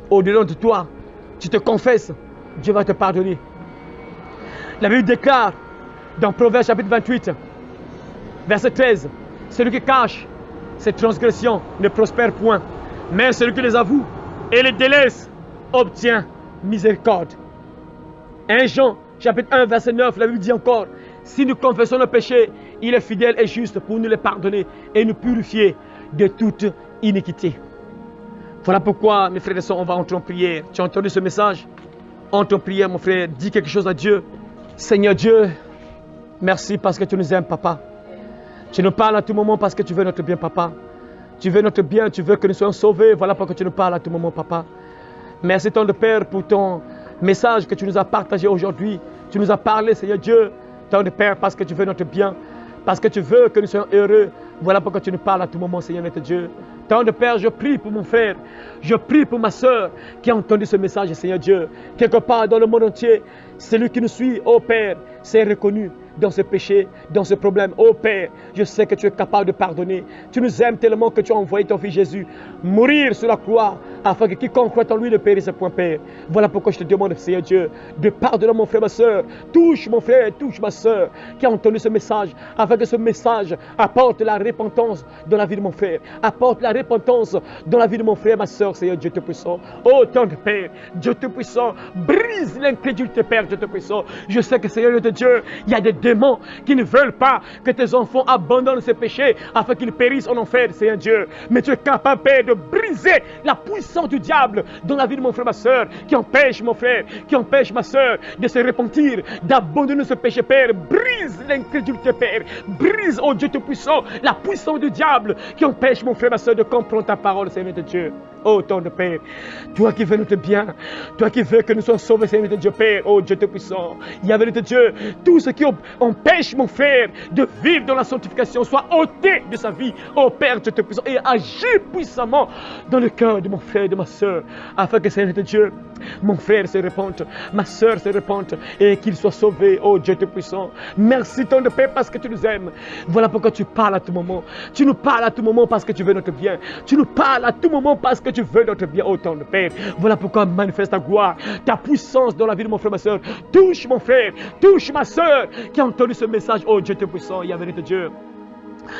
au-delà de toi, tu te confesses, Dieu va te pardonner. La Bible déclare dans Proverbes chapitre 28, verset 13, celui qui cache ses transgressions ne prospère point, mais celui qui les avoue et les délaisse obtient miséricorde. 1 Jean chapitre 1, verset 9, la Bible dit encore, si nous confessons nos péchés, il est fidèle et juste pour nous les pardonner et nous purifier de toute iniquité. Voilà pourquoi, mes frères et sœurs, on va entrer en prière. Tu as entendu ce message? Entre en prière, mon frère, dis quelque chose à Dieu. Seigneur Dieu, merci parce que tu nous aimes, papa. Tu nous parles à tout moment parce que tu veux notre bien, papa. Tu veux notre bien, tu veux que nous soyons sauvés. Voilà pourquoi tu nous parles à tout moment, papa. Merci, ton Père, pour ton message que tu nous as partagé aujourd'hui. Tu nous as parlé, Seigneur Dieu, ton Père, parce que tu veux notre bien. Parce que tu veux que nous soyons heureux. Voilà pourquoi tu nous parles à tout moment, Seigneur notre Dieu. Tant de Père, je prie pour mon frère. Je prie pour ma soeur qui a entendu ce message, Seigneur Dieu. Quelque part dans le monde entier, celui qui nous suit, oh Père, c'est reconnu. dans ce péché, dans ce problème. Oh Père, je sais que tu es capable de pardonner. Tu nous aimes tellement que tu as envoyé ton Fils Jésus mourir sur la croix afin que quiconque croit en lui ne périsse point, Père. Voilà pourquoi je te demande, Seigneur Dieu, de pardonner mon frère, ma soeur. Touche mon frère, touche ma soeur qui a entendu ce message, afin que ce message apporte la repentance dans la vie de mon frère, apporte la repentance dans la vie de mon frère, ma soeur, Seigneur Dieu Tout-Puissant. Oh, tant de Père, Dieu Tout-Puissant, brise l'incrédulité, Père, Dieu Tout-Puissant. Je sais que, Seigneur Dieu, il y a des démons qui ne veulent pas que tes enfants abandonnent ces péchés afin qu'ils périssent en enfer, Seigneur Dieu. Mais tu es capable, Père, de briser la puissance du diable dans la vie de mon frère, ma soeur, qui empêche mon frère, qui empêche ma soeur de se repentir, d'abandonner ce péché, Père. Brise l'incrédulité, Père. Brise, oh Dieu Tout-Puissant, la puissance du diable qui empêche mon frère, ma soeur de comprendre ta parole, Seigneur de Dieu. Oh, ton de Père, toi qui veux notre bien, toi qui veux que nous soyons sauvés, Seigneur de Dieu, Père, oh Dieu Tout-Puissant, Yahvé de Dieu, tout ce qui empêche mon frère de vivre dans la sanctification soit ôté de sa vie, oh Père Dieu Tout-Puissant, et agis puissamment dans le cœur de mon frère et de ma soeur, afin que, Seigneur de Dieu, mon frère se repente, ma soeur se repente, et qu'il soit sauvé, oh Dieu Tout-Puissant. Merci, ton de Père, parce que tu nous aimes. Voilà pourquoi tu parles à tout moment. Tu nous parles à tout moment parce que tu veux notre bien. Tu nous parles à tout moment parce que tu veux notre bien, oh ton de Père. Voilà pourquoi manifeste ta gloire, ta puissance dans la vie de mon frère, ma soeur. Touche mon frère, touche ma soeur qui a entendu ce message, oh Dieu Tout-Puissant, Yahvé de Dieu.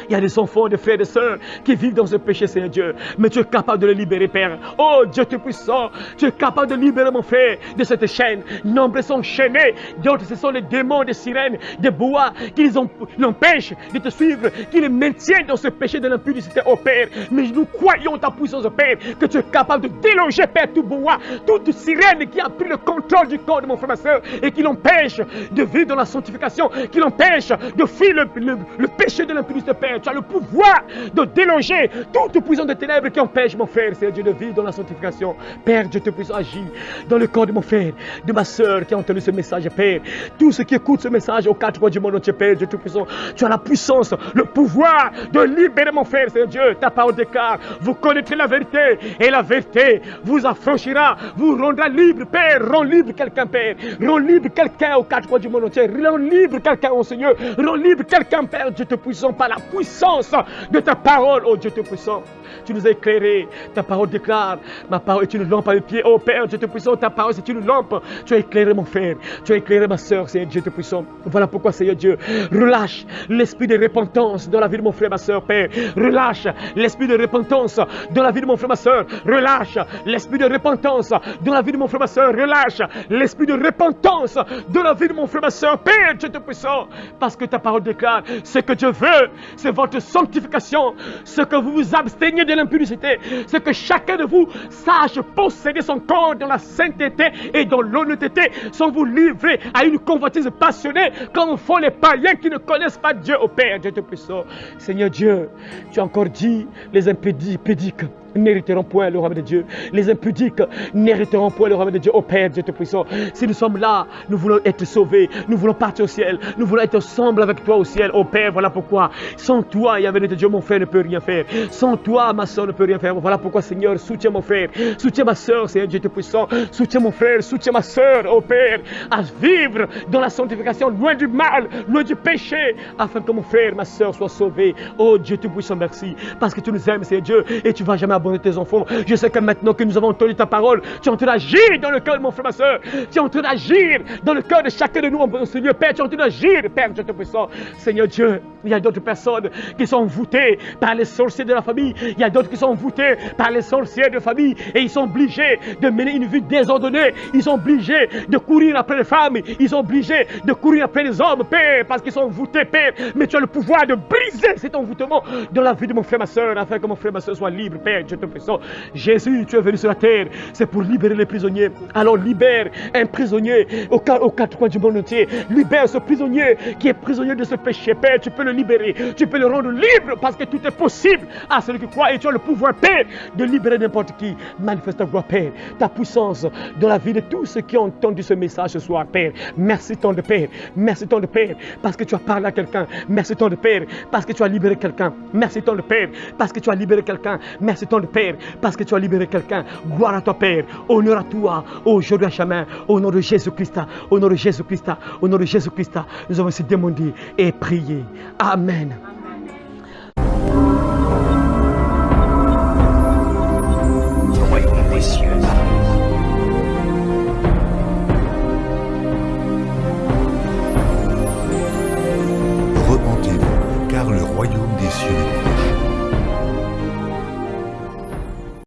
Il y a des enfants, des frères, des sœurs qui vivent dans ce péché, Seigneur Dieu. Mais tu es capable de les libérer, Père. Oh Dieu Tout-Puissant, tu es capable de libérer mon frère de cette chaîne. Nombreux sont chaînés, d'autres ce sont les démons, des sirènes, des bois qui l'empêchent de te suivre, qui les maintiennent dans ce péché de l'impudicité, oh Père. Mais nous croyons ta puissance, Père, que tu es capable de déloger, Père, tout bois, toute sirène qui a pris le contrôle du corps de mon frère, ma soeur, et qui l'empêche de vivre dans la sanctification, qui l'empêche de fuir le péché de l'impudicité, Père. Tu as le pouvoir de déloger toute puissance de ténèbres qui empêche mon frère, Seigneur Dieu, de vivre dans la sanctification. Père, Dieu te puisse agir dans le corps de mon frère, de ma soeur qui a entendu ce message, Père. Tous ceux qui écoutent ce message aux quatre coins du monde entier, Père, Dieu te puissant, tu as la puissance, le pouvoir de libérer mon frère, Seigneur Dieu. Ta parole déclare, vous connaîtrez la vérité et la vérité vous affranchira, vous rendra libre, Père. Rends libre quelqu'un, Père. Rends libre quelqu'un aux quatre coins du monde entier. Rends libre quelqu'un, oh Seigneur. Rends libre quelqu'un, Père, Dieu te puissant, par la puissance de ta parole, oh Dieu Tout-Puissant. Tu nous as éclairés, ta parole déclare, ma parole est une lampe à mes pieds, oh Père Dieu Tout-Puissant, ta parole c'est une lampe. Tu as éclairé mon frère, tu as éclairé ma soeur, Seigneur Dieu Tout-Puissant. Voilà pourquoi, Seigneur Dieu, relâche l'esprit de repentance dans la vie de mon frère, ma soeur, Père. Relâche l'esprit de repentance dans la vie de mon frère, ma soeur. Relâche l'esprit de repentance dans la vie de mon frère, ma soeur. Relâche l'esprit de repentance dans la vie de mon frère, ma soeur, Père Dieu Tout-Puissant. Parce que ta parole déclare, ce que Dieu veut, c'est votre sanctification, ce que vous vous absteniez de l'impudicité, c'est que chacun de vous sache posséder son corps dans la sainteté et dans l'honnêteté, sans vous livrer à une convoitise passionnée, comme font les païens qui ne connaissent pas Dieu, au Père, Dieu Tout-Puissant. Seigneur Dieu, tu as encore dit, les impédiques n'hériteront point le royaume de Dieu. Les impudiques n'hériteront point le royaume de Dieu. Ô Père Dieu Tout-Puissant, si nous sommes là, nous voulons être sauvés, nous voulons partir au ciel, nous voulons être ensemble avec toi au ciel. Ô Père, voilà pourquoi, sans toi, Yahvé de Dieu, mon frère ne peut rien faire. Sans toi, ma soeur ne peut rien faire. Voilà pourquoi, Seigneur, soutiens mon frère, soutiens ma soeur, Seigneur Dieu Tout-Puissant, soutiens mon frère, soutiens ma soeur, ô Père, à vivre dans la sanctification, loin du mal, loin du péché, afin que mon frère, ma soeur soient sauvés. Ô Dieu Tout-Puissant, merci, parce que tu nous aimes, Seigneur Dieu, et tu ne vas jamais abandonner tes enfants. Je sais que maintenant que nous avons entendu ta parole, tu es en train d'agir dans le cœur de mon frère, ma soeur. Tu es en train d'agir dans le cœur de chacun de nous, mon Seigneur, Père. Tu es en train d'agir, Père Dieu Tout-Puissant. Seigneur Dieu, il y a d'autres personnes qui sont envoûtées par les sorciers de la famille. Il y a d'autres qui sont envoûtés par les sorciers de famille et ils sont obligés de mener une vie désordonnée. Ils sont obligés de courir après les femmes. Ils sont obligés de courir après les hommes, Père, parce qu'ils sont envoûtés, Père. Mais tu as le pouvoir de briser cet envoûtement dans la vie de mon frère, ma soeur, afin que mon frère, ma soeur soit libre, Père Dieu Tout-Puissant. Jésus, tu es venu sur la terre, c'est pour libérer les prisonniers. Alors libère un prisonnier aux quatre coins du monde entier. Libère ce prisonnier qui est prisonnier de ce péché, Père. Tu peux le libérer, tu peux le rendre libre, parce que tout est possible à celui qui croit, et tu as le pouvoir, Père, de libérer n'importe qui. Manifeste ta gloire, Père, ta puissance dans la vie de tous ceux qui ont entendu ce message ce soir, Père. Merci tant de Père, merci tant de Père, parce que tu as parlé à quelqu'un. Merci tant de Père, parce que tu as libéré quelqu'un. Merci tant de Père, parce que tu as libéré quelqu'un. Merci tant de Père, parce que tu as libéré quelqu'un. Gloire à toi, Père. Honneur à toi, aujourd'hui à jamais. Au nom de Jésus-Christ, au nom de Jésus-Christ, au nom de Jésus-Christ, nous avons ainsi demandé et prié. Amen.